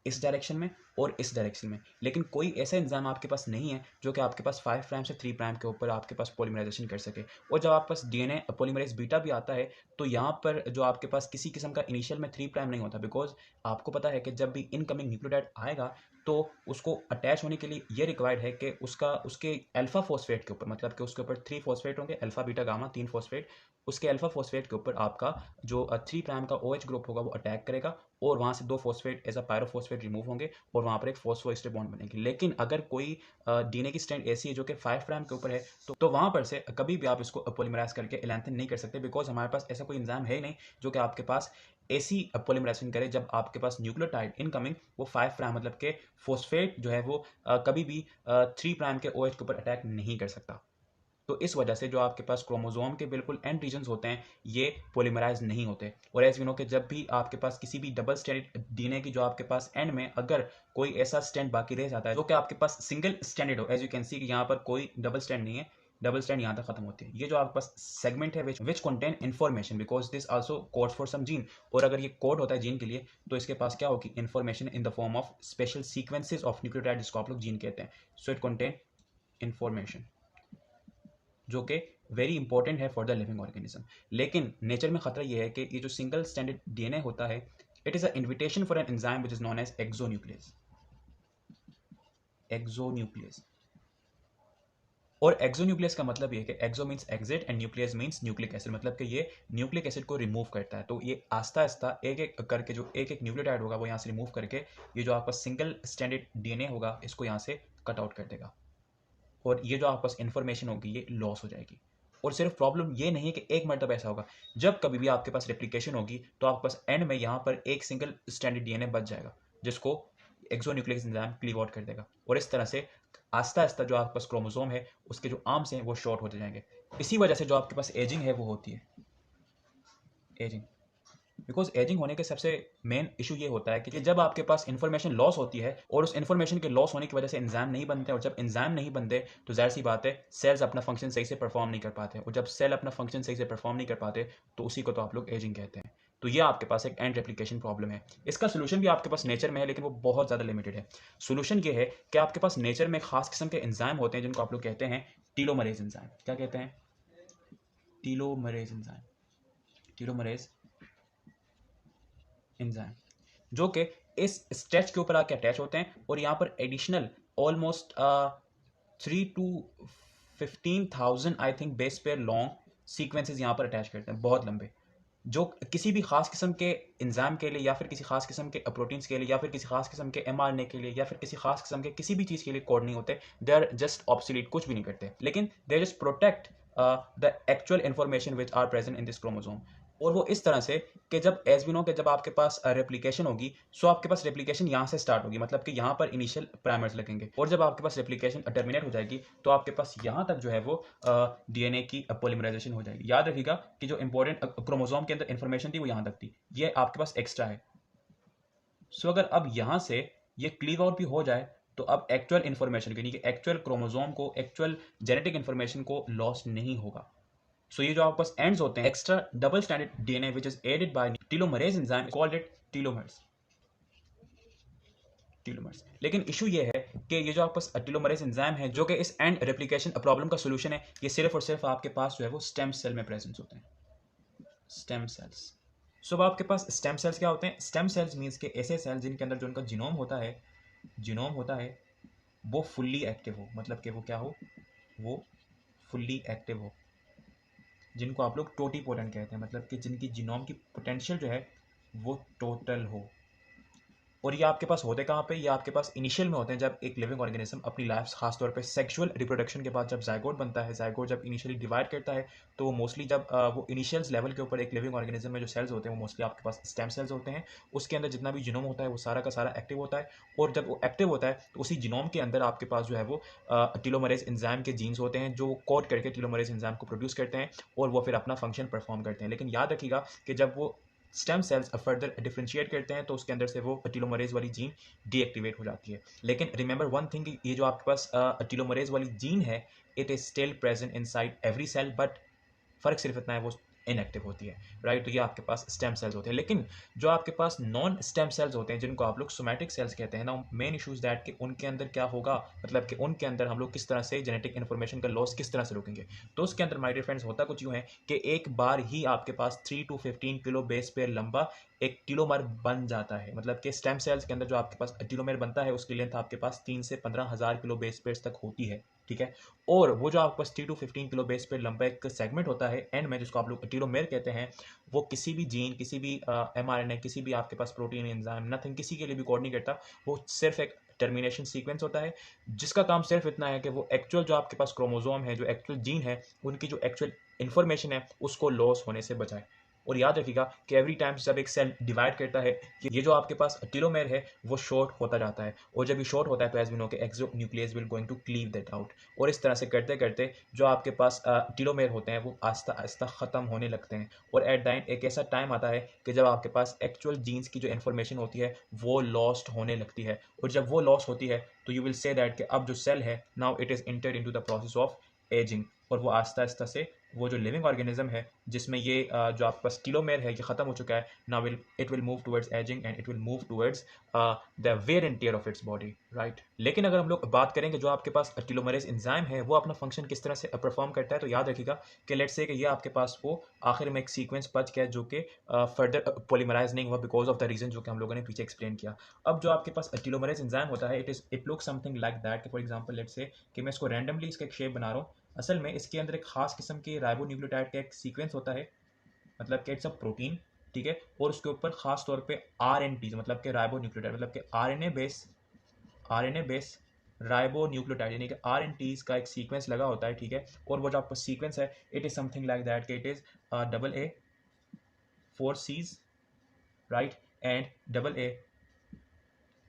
इस डायरेक्शन में और इस डायरेक्शन में। लेकिन कोई ऐसा एंजाइम आपके पास नहीं है जो कि आपके पास 5 प्राइम से 3 प्राइम के ऊपर आपके पास पॉलीमराइजेशन कर सके। और जब आपके पास डीएनए पॉलीमरेज बीटा भी आता है तो यहाँ पर जो आपके पास किसी किस्म का इनिशियल में 3 प्राइम नहीं होता, बिकॉज आपको पता है कि जब भी इनकमिंग न्यूक्लियोटाइड आएगा तो उसको अटैच होने के लिए ये रिक्वायर्ड है कि उसके अल्फा फॉस्फेट के ऊपर, मतलब कि उसके ऊपर 3 फॉस्फेट होंगे, अल्फा बीटा गामा 3 फॉस्फेट, उसके अल्फा फॉस्फेट के ऊपर आपका जो 3 प्राइम का OH ग्रुप होगा वो अटैक करेगा और वहाँ से 2 phosphate as a pyrophosphate remove होंगे और वहाँ पर एक फॉस्फोएस्टर बॉन्ड बनेगी। लेकिन अगर कोई डीएनए की स्ट्रैंड ऐसी है जो कि 5 प्राइम के ऊपर है तो वहाँ पर से कभी भी आप इसको पॉलीमराइज करके एलेंथिन नहीं कर सकते, बिकॉज हमारे पास ऐसा कोई एंजाइम है ही नहीं जो कि आपके पास ऐसी पॉलीमराइजेशन करे जब आपके पास न्यूक्लियोटाइड इनकमिंग वो 5 प्राइम मतलब के फॉस्फेट जो है वो कभी भी 3 प्राइम के OH के ऊपर अटैक नहीं कर सकता। तो इस वजह से जो आपके पास क्रोमोसोम के बिल्कुल एंड रीजन्स होते हैं ये पॉलीमराइज नहीं होते। और एज वी नो कि जब भी आपके पास किसी भी डबल स्टैंडर्ड डीएनए की जो आपके पास एंड में अगर कोई ऐसा स्टैंड बाकी रह जाता है जो कि आपके पास सिंगल स्टैंडर्ड हो, एज यू कैन सी कि यहाँ पर कोई डबल स्टैंड नहीं है, डबल स्टैंड यहाँ तक खत्म होती है। ये जो आपके पास सेगमेंट है which contain information because this also codes for some gene, और अगर ये कोड होता है जीन के लिए तो इसके पास क्या होगी, information in the form of special sequences of nucleotide जिसको आप लोग जीन कहते हैं। सो इट कंटेन इन्फॉर्मेशन जो कि वेरी इंपॉर्टेंट है फॉर द लिविंग ऑर्गेनिज्म। लेकिन नेचर में खतरा ये है कि ये जो सिंगल स्टैंडर्ड डीएनए होता है it is a invitation for an enzyme which is known as exonuclease. Exonuclease, और एक्सोन्यूक्लियस का मतलब ये है कि exo means exit and nucleus means nucleic acid, मतलब कि ये न्यूक्लिक एसिड को रिमूव करता है। तो ये आस्ता आस्ता एक एक करके जो एक एक न्यूक्लियोटाइड होगा वो यहाँ से रिमूव करके ये जो आपका सिंगल स्टैंडर्ड डीएनए होगा इसको यहाँ से कट आउट कर देगा और ये जो आपके पास इन्फॉर्मेशन होगी ये लॉस हो जाएगी। और सिर्फ प्रॉब्लम ये नहीं है कि एक मरतबा ऐसा होगा, जब कभी भी आपके पास रेप्लिकेशन होगी तो आपके पास एंड में यहाँ पर एक सिंगल स्टैंडर्ड डीएनए बच जाएगा जिसको एक्सोन्यूक्लिक एंजाइम क्लीव आउट कर देगा और इस तरह से आस्ता आस्ता जो आपके पास क्रोमोसोम है उसके जो आर्म्स हैं वो शॉर्ट होते जाएंगे। इसी वजह से जो आपके पास एजिंग है वो होती है, एजिंग। बिकॉज एजिंग होने के सबसे मेन इशू ये होता है कि जब आपके पास इन्फॉर्मेशन लॉस होती है और उस इन्फॉर्मेशन के लॉस होने की वजह से एंजाइम नहीं बनते, और जब एंजाइम नहीं बनते तो जाहिर सी बात है सेल्स अपना फंक्शन सही से परफॉर्म नहीं कर पाते, और जब सेल अपना फंक्शन सही से परफॉर्म नहीं कर पाते तो उसी को तो आप लोग एजिंग कहते हैं। तो ये आपके पास एक एंड रेप्लिकेशन प्रॉब्लम है। इसका सोल्यूशन भी आपके पास नेचर में है लेकिन वो बहुत ज़्यादा लिमिटेड है। सोल्यूशन ये है कि आपके पास नेचर में खास किस्म के एंजाइम होते हैं जिनको आप लोग कहते हैं टीलोमरेज एंजाइम। क्या कहते हैं? टीलोमरेज एंजाइम, टीलोमरेज एंजाइम जो कि इस स्ट्रेच के ऊपर आके अटैच होते हैं और यहाँ पर additional almost 3 to 15,000 I think base pair long sequences यहाँ पर अटैच करते हैं, बहुत लंबे, जो किसी भी खास किस्म के इंजाम के लिए या फिर किसी खास किस्म के प्रोटीन्स के लिए या फिर किसी खास किस्म के एमआरएनए के लिए या फिर किसी खास किस्म के किसी भी चीज़ के लिए कोड नहीं होते। दे आर जस्ट ऑब्सोलीट, कुछ भी नहीं करते, लेकिन they just protect the actual information which are present in this chromosome. और वो इस तरह से कि जब एज वी नो कि जब आपके पास रेप्लिकेशन होगी, सो आपके पास रेप्लिकेशन यहाँ से स्टार्ट होगी, मतलब कि यहाँ पर इनिशियल प्राइमर्स लगेंगे, और जब आपके पास रेप्लिकेशन टर्मिनेट हो जाएगी तो आपके पास यहाँ तक जो है वो डीएनए की पॉलीमराइजेशन हो जाएगी। याद रखिएगा कि जो इंपॉर्टेंट क्रोमोसोम के अंदर इंफॉर्मेशन थी वो यहाँ तक थी, ये आपके पास एक्स्ट्रा है। सो अगर अब यहाँ से ये क्लीव आउट भी हो जाए तो अब एक्चुअल इंफॉर्मेशन यानी कि एक्चुअल क्रोमोसोम को, एक्चुअल जेनेटिक इंफॉर्मेशन को लॉस नहीं होगा। सो ये जो आपके पास एंड्स होते हैं, extra double standard DNA which is added by telomerase enzyme, called it telomeres. Telomeres. लेकिन इशू ये है कि ये जो आपके पास टेलोमरेज एंजाइम है, जो कि इस एंड रेप्लिकेशन प्रॉब्लम का सोल्यूशन है, ये सिर्फ और सिर्फ आपके पास जो है वो स्टेम सेल में प्रेजेंस होते हैं, स्टेम सेल्स। सो अब आपके पास स्टेम सेल्स क्या होते हैं? स्टेम सेल्स मीन्स के ऐसे सेल्स जिनके अंदर जो उनका जीनोम होता है वो फुल्ली एक्टिव हो, मतलब कि वो क्या हो, वो फुल्ली एक्टिव हो, जिनको आप लोग टोटीपोटेंट कहते हैं, मतलब कि जिनकी जीनोम की पोटेंशियल जो है वो टोटल हो। और ये आपके पास होते कहाँ पे? ये आपके पास इनिशियल में होते हैं जब एक लिविंग ऑर्गेनिज्म अपनी लाइफ, खासतौर पे सेक्सुअल रिप्रोडक्शन के बाद जब जायगोट बनता है, जायगोट जब इनिशियली डिवाइड करता है, तो वो मोस्टली जब वो इनिशियल लेवल के ऊपर एक लिविंग ऑर्गेनिज्म में जो सेल्स होते हैं वो मोस्टली आपके पास स्टेम सेल्स होते हैं। उसके अंदर जितना भी जीनोम होता है वो सारा का सारा एक्टिव होता है, और जब वो एक्टिव होता है तो उसी जीनोम के अंदर आपके पास जो है वो टेलोमरेज एंजाइम के जीन्स होते हैं जो कोड करके टेलोमरेज एंजाइम को प्रोड्यूस करते हैं, और वो फिर अपना फंक्शन परफॉर्म करते हैं। लेकिन याद रखिएगा कि जब वो स्टेम सेल्स फर्दर डिफ्रेंशिएट करते हैं तो उसके अंदर से वो टेलोमरेज वाली जीन डीएक्टिवेट हो जाती है। लेकिन रिमेंबर वन थिंग, ये जो आपके पास टेलोमरेज वाली जीन है, it is still present inside every cell, but फर्क सिर्फ इतना है वो इनएक्टिव होती है, राइट। तो ये आपके पास स्टेम सेल्स होते हैं। लेकिन जो आपके पास नॉन स्टेम सेल्स होते हैं, जिनको आप लोग सोमैटिक सेल्स कहते हैं ना, मेन इशूज दैट कि उनके अंदर क्या होगा, मतलब कि उनके अंदर हम लोग किस तरह से जेनेटिक इन्फॉर्मेशन का लॉस किस तरह से रोकेंगे। तो उसके अंदर माय डियर फ्रेंड्स होता कुछ यूँ है कि एक बार ही आपके पास 3 to 15 किलो बेस पेयर लंबा एक टीलोमर बन जाता है, मतलब कि स्टेम सेल्स के अंदर जो आपके पास टीलोमर बनता है उसकी लेंथ आपके पास 3 से 15,000 किलो बेस पेयर्स तक होती है, ठीक है। और वो जो आपके पास 3 to 15 किलो बेस पेयर लंबा एक सेगमेंट होता है एंड में, जिसको आप लोग टीलोमेर कहते हैं, वो किसी भी जीन, किसी भी एमआरएनए, किसी भी आपके पास प्रोटीन, एंजाइम, नथिंग किसी के लिए भी कोड नहीं करता। वो सिर्फ एक टर्मिनेशन सीक्वेंस होता है जिसका काम सिर्फ इतना है कि वो एक्चुअल जो आपके पास क्रोमोसोम है, जो एक्चुअल जीन है, उनकी जो एक्चुअल इन्फॉर्मेशन है उसको लॉस होने से बचाए। और याद रखिएगा कि एवरी टाइम जब एक सेल डिवाइड करता है, ये जो आपके पास टेलोमेर है वो शॉर्ट होता जाता है, और जब ये शॉर्ट होता है तो एज वी नो के exonuclease will going to cleave that out, और इस तरह से करते करते जो आपके पास टेलोमेर होते हैं वो आस्ता आस्ता ख़त्म होने लगते हैं। और एट द एंड एक ऐसा टाइम आता है कि जब आपके पास एक्चुअल जीन्स की जो इन्फॉर्मेशन होती है वो लॉस्ट होने लगती है, और जब वो लॉस होती है तो यू विल से दैट कि अब जो सेल है now it is entered into the process of ageing, और वो आस्ता आस्ता से वो जो लिविंग ऑर्गेनिज्म है जिसमें ये जो आपके पास टेलोमेर है ये ख़त्म हो चुका है, now it will move towards ageing and it will move towards the wear and tear of its body, right. लेकिन अगर हम लोग बात करेंगे जो आपके पास टेलोमरेज एंजाइम है वो अपना फंक्शन किस तरह से परफॉर्म करता है, तो याद रखिएगा कि लेट्स से कि ये आपके पास वो आखिर में एक सीक्वेंस बच गया जो कि फर्दर पॉलीमराइज नहीं हुआ बिकॉज ऑफ द रीजन जो कि हम लोगों ने पीछे एक्सप्लेन किया। अब जो आपके पास टेलोमरेज एंजाइम होता है it look something like that, for example let's say कि मैं इसको रैंडमली इसका एक शेप बना रहा हूँ। असल में इसके अंदर एक खास किस्म के राइबोन्यूक्लियोटाइड का एक सीक्वेंस होता है, मतलब कि इट्स अ प्रोटीन, ठीक है। और उसके ऊपर खास तौर पे RNP मतलब कि राइबोन्यूक्लियोटाइड, मतलब कि आरएनए बेस राइबोन्यूक्लियोटाइड यानी कि RNPs का एक सीक्वेंस लगा होता है, ठीक है। और वो जो आपका सीक्वेंस है it is something like that कि it is AA 4 Cs, right, and AA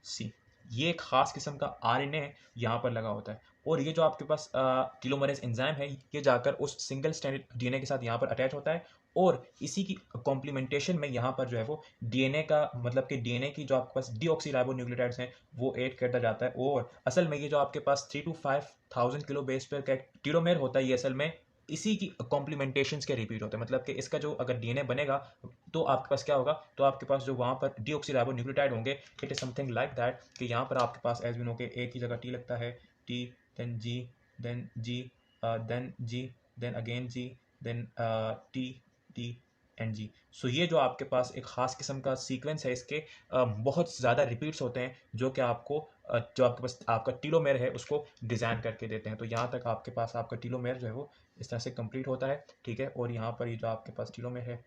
C। ये एक खास किस्म का RNA यहाँ पर लगा होता है, और ये जो आपके पास टेलोमरेज एंजाइम है ये जाकर उस सिंगल स्ट्रैंडेड डीएनए के साथ यहाँ पर अटैच होता है, और इसी की कॉम्प्लीमेंटेशन में यहाँ पर जो है वो डीएनए का, मतलब कि डीएनए की जो आपके पास डीऑक्सीराइबोन्यूक्लियोटाइड्स हैं वो ऐड करता जाता है। और असल में ये जो आपके पास 3 to 5,000 किलो बेस पेयर का एक टेलोमेर होता है, ये असल में इसी की कॉम्प्लीमेंटेशंस के रिपीट होते हैं, मतलब कि इसका जो अगर डीएनए बनेगा तो आपके पास क्या होगा, तो आपके पास जो वहाँ पर डीऑक्सीराइबोन्यूक्लियोटाइड होंगे it is something like that कि यहाँ पर आपके पास एज वी नो के एक ही जगह टी लगता है, T then G then G then G then again G then T T and G. So ये जो आपके पास एक खास किस्म का सीक्वेंस है इसके बहुत ज़्यादा रिपीट्स होते हैं जो कि आपको जो आपके पास आपका टेलोमेर है उसको डिज़ाइन करके देते हैं। तो यहाँ तक आपके पास आपका टेलोमेर जो है वो इस तरह से कंप्लीट होता है, ठीक है। और यहाँ पर ये जो आपके पास टीलोमेर है,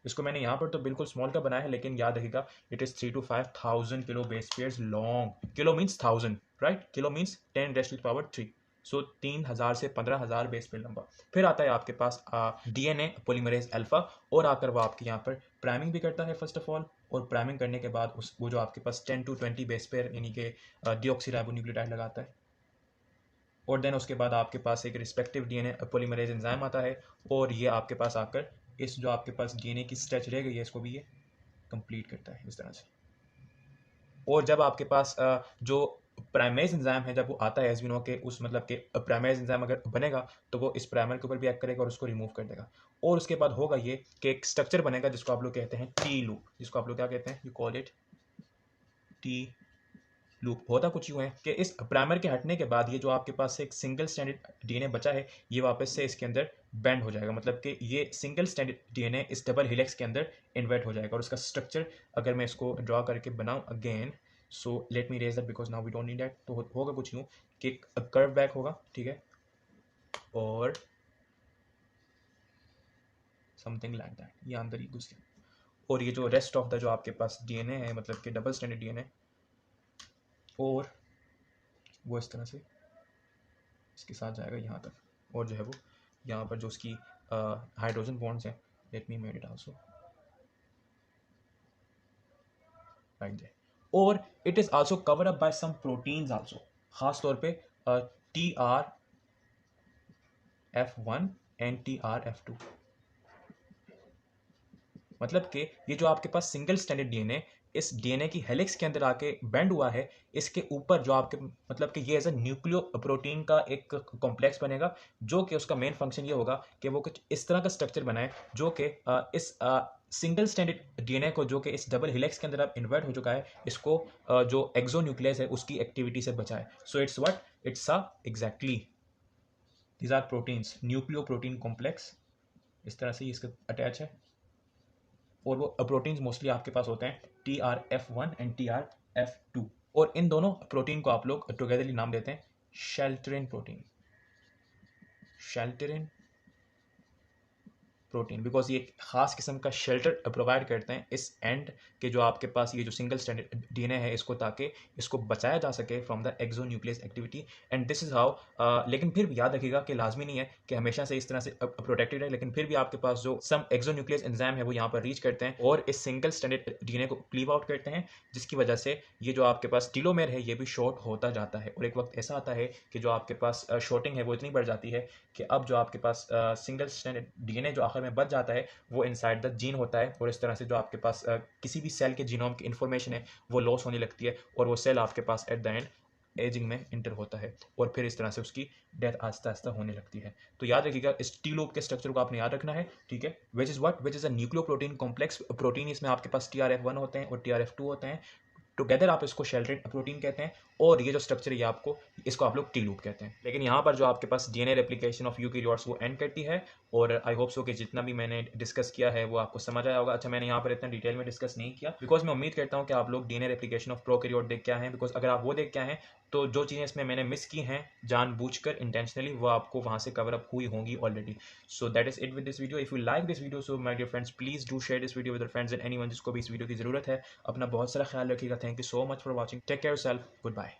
इसको मैंने यहाँ पर तो बिल्कुल स्मॉल का बनाया है, लेकिन याद रखिएगा it is 3 to 5,000 kilo base pairs long. Kilo means 1000, right, kilo means 10⁻³ सो 3000 से 15000 बेस पेयर लंबा। फिर आता है आपके पास DNA पॉलीमरेज अल्फा, और आकर वो आपके यहाँ पर प्राइमिंग भी करता है फर्स्ट ऑफ ऑल, और प्राइमिंग करने के बाद वो जो आपके पास 10 to 20 बेस पेयर यानी कि डीऑक्सीराइबोन्यूक्लियोटाइड लगाता है। और देन उसके बाद आपके पास एक रिस्पेक्टिव DNA पॉलीमरेज एंजाइम आता है, और ये आपके पास आकर इस जो आपके पास DNA की स्ट्रेच रह गई है इसको भी ये कंप्लीट करता है इस तरह से। और जब आपके पास जो प्राइमेज एंजाइम है जब वो आता है एज वी नो के उस मतलब के प्राइमेज एंजाइम अगर बनेगा तो वो इस प्राइमर के ऊपर भी एक्ट करेगा और उसको रिमूव कर देगा। और उसके बाद होगा ये कि एक स्ट्रक्चर बनेगा जिसको आप लोग कहते हैं टी लूप, जिसको आप लोग क्या कहते हैं, you call it T loop. होता कुछ यूँ है कि इस प्राइमर के हटने के बाद ये जो आपके पास एक सिंगल स्टैंडर्ड DNA बचा है ये वापस से इसके अंदर बैंड हो जाएगा, मतलब कि ये सिंगल स्टैंडर्ड DNA इस डबल हेलिक्स के अंदर इन्वर्ट हो जाएगा। और उसका स्ट्रक्चर अगर मैं इसको ड्रॉ करके बनाऊं again, so let me erase that because now we don't need that. तो होगा कुछ यूँ कि एक कर्व बैक होगा, ठीक है, और समथिंग लाइक दैट, ये अंदर ही घुस गया। और ये जो रेस्ट ऑफ द जो आपके पास DNA है मतलब कि डबल स्टैंडर्ड DNA, और वो इस तरह से इसके साथ जाएगा यहाँ तक, और जो है वो यहाँ पर जो उसकी हाइड्रोजन बॉन्ड्स हैं, let me made it also right there. और it is also cover up by some proteins also, खास तौर पे TRF1 एंड TRF2। मतलब कि ये जो आपके पास सिंगल स्टैंडर्ड DNA इस DNA की हेलिक्स के अंदर आके बेंड हुआ है, इसके ऊपर जो आपके मतलब कि ये एज अ न्यूक्लियो प्रोटीन का एक कॉम्प्लेक्स बनेगा, जो कि उसका मेन फंक्शन ये होगा कि वो कुछ इस तरह का स्ट्रक्चर बनाए जो कि इस सिंगल स्टैंडर्ड DNA को जो कि इस डबल हेलिक्स के अंदर अब इन्वर्ट हो चुका है इसको जो एक्सोन्यूक्लियस है उसकी एक्टिविटी से बचाए। So it's what, it's exactly these are proteins, nucleo protein complex इस तरह से इसका अटैच है। और वो प्रोटीन्स मोस्टली आपके पास होते हैं TRF1 एंड TRF2, और इन दोनों प्रोटीन को आप लोग टुगेदरली नाम देते हैं शेल्टरिन प्रोटीन, शेल्टरिन प्रोटीन, बिकॉज ये एक खास किस्म का शेल्टर प्रोवाइड करते हैं इस एंड के जो आपके पास ये जो सिंगल स्टैंडर्ड DNA है इसको, ताकि इसको बचाया जा सके from the exonuclease activity. And this is how, लेकिन फिर भी याद रखिएगा कि लाजमी नहीं है कि हमेशा से इस तरह से प्रोटेक्टेड है, लेकिन फिर भी आपके पास जो सम एक्सोन्यूक्लियस एंजाइम है वो यहाँ पर रीच करते हैं और इस सिंगल स्टैंडर्ड DNA को क्लीव आउट करते हैं, जिसकी वजह से ये जो आपके पास टीलोमेर है ये भी शॉर्ट होता जाता है। और एक वक्त ऐसा आता है कि जो आपके पास शॉर्टिंग है वो इतनी बढ़ जाती है कि अब जो आपके पास सिंगल स्टैंडर्ड DNA जो आखिर में बच जाता है वो इनसाइड द जीन होता है, और इस तरह से जो आपके पास किसी भी सेल के जीनोम की इन्फॉर्मेशन है वो लॉस होने लगती है, और वो सेल आपके पास एट द एंड एजिंग में इंटर होता है, और फिर इस तरह से उसकी डेथ आहिस्ता आहिस्ता होने लगती है। तो याद रखिएगा इस टी लूप के स्ट्रक्चर को आपने याद रखना है, ठीक है, which is what, which is a nucleo protein complex protein. इसमें आपके पास TRF1 होते हैं और TRF2 होते हैं, टुगेदर आप इसको शेल्टेड प्रोटीन कहते हैं, और ये जो स्ट्रक्चर है आपको इसको आप लोग टी लूप कहते हैं। लेकिन यहाँ पर जो आपके पास DNA रेप्लिकेशन ऑफ यूकैरियोट्स वो एंड करती है, और आई होप सो कि जितना भी मैंने डिस्कस किया है वो आपको समझ आया होगा। अच्छा, मैंने यहाँ पर इतना डिटेल में डिस्कस नहीं किया बिकॉज मैं उम्मीद करता हूँ कि आप लोग DNA रेप्लिकेशन ऑफ प्रोकैरियोट देख के आए हैं, बिकॉज अगर आप वो देख के आए हैं तो जो चीज़ें इसमें मैंने मिस की हैं जानबूझकर इंटेंशनली वो आपको वहाँ से कवर अप हुई होंगी already. So that is it with this video. If you like this video so my dear friends please do share this video with your friends and anyone जिसको भी इस वीडियो की जरूरत है। अपना बहुत सारा ख्याल रखिएगा। Thank you so much for watching, take care yourself, good bye.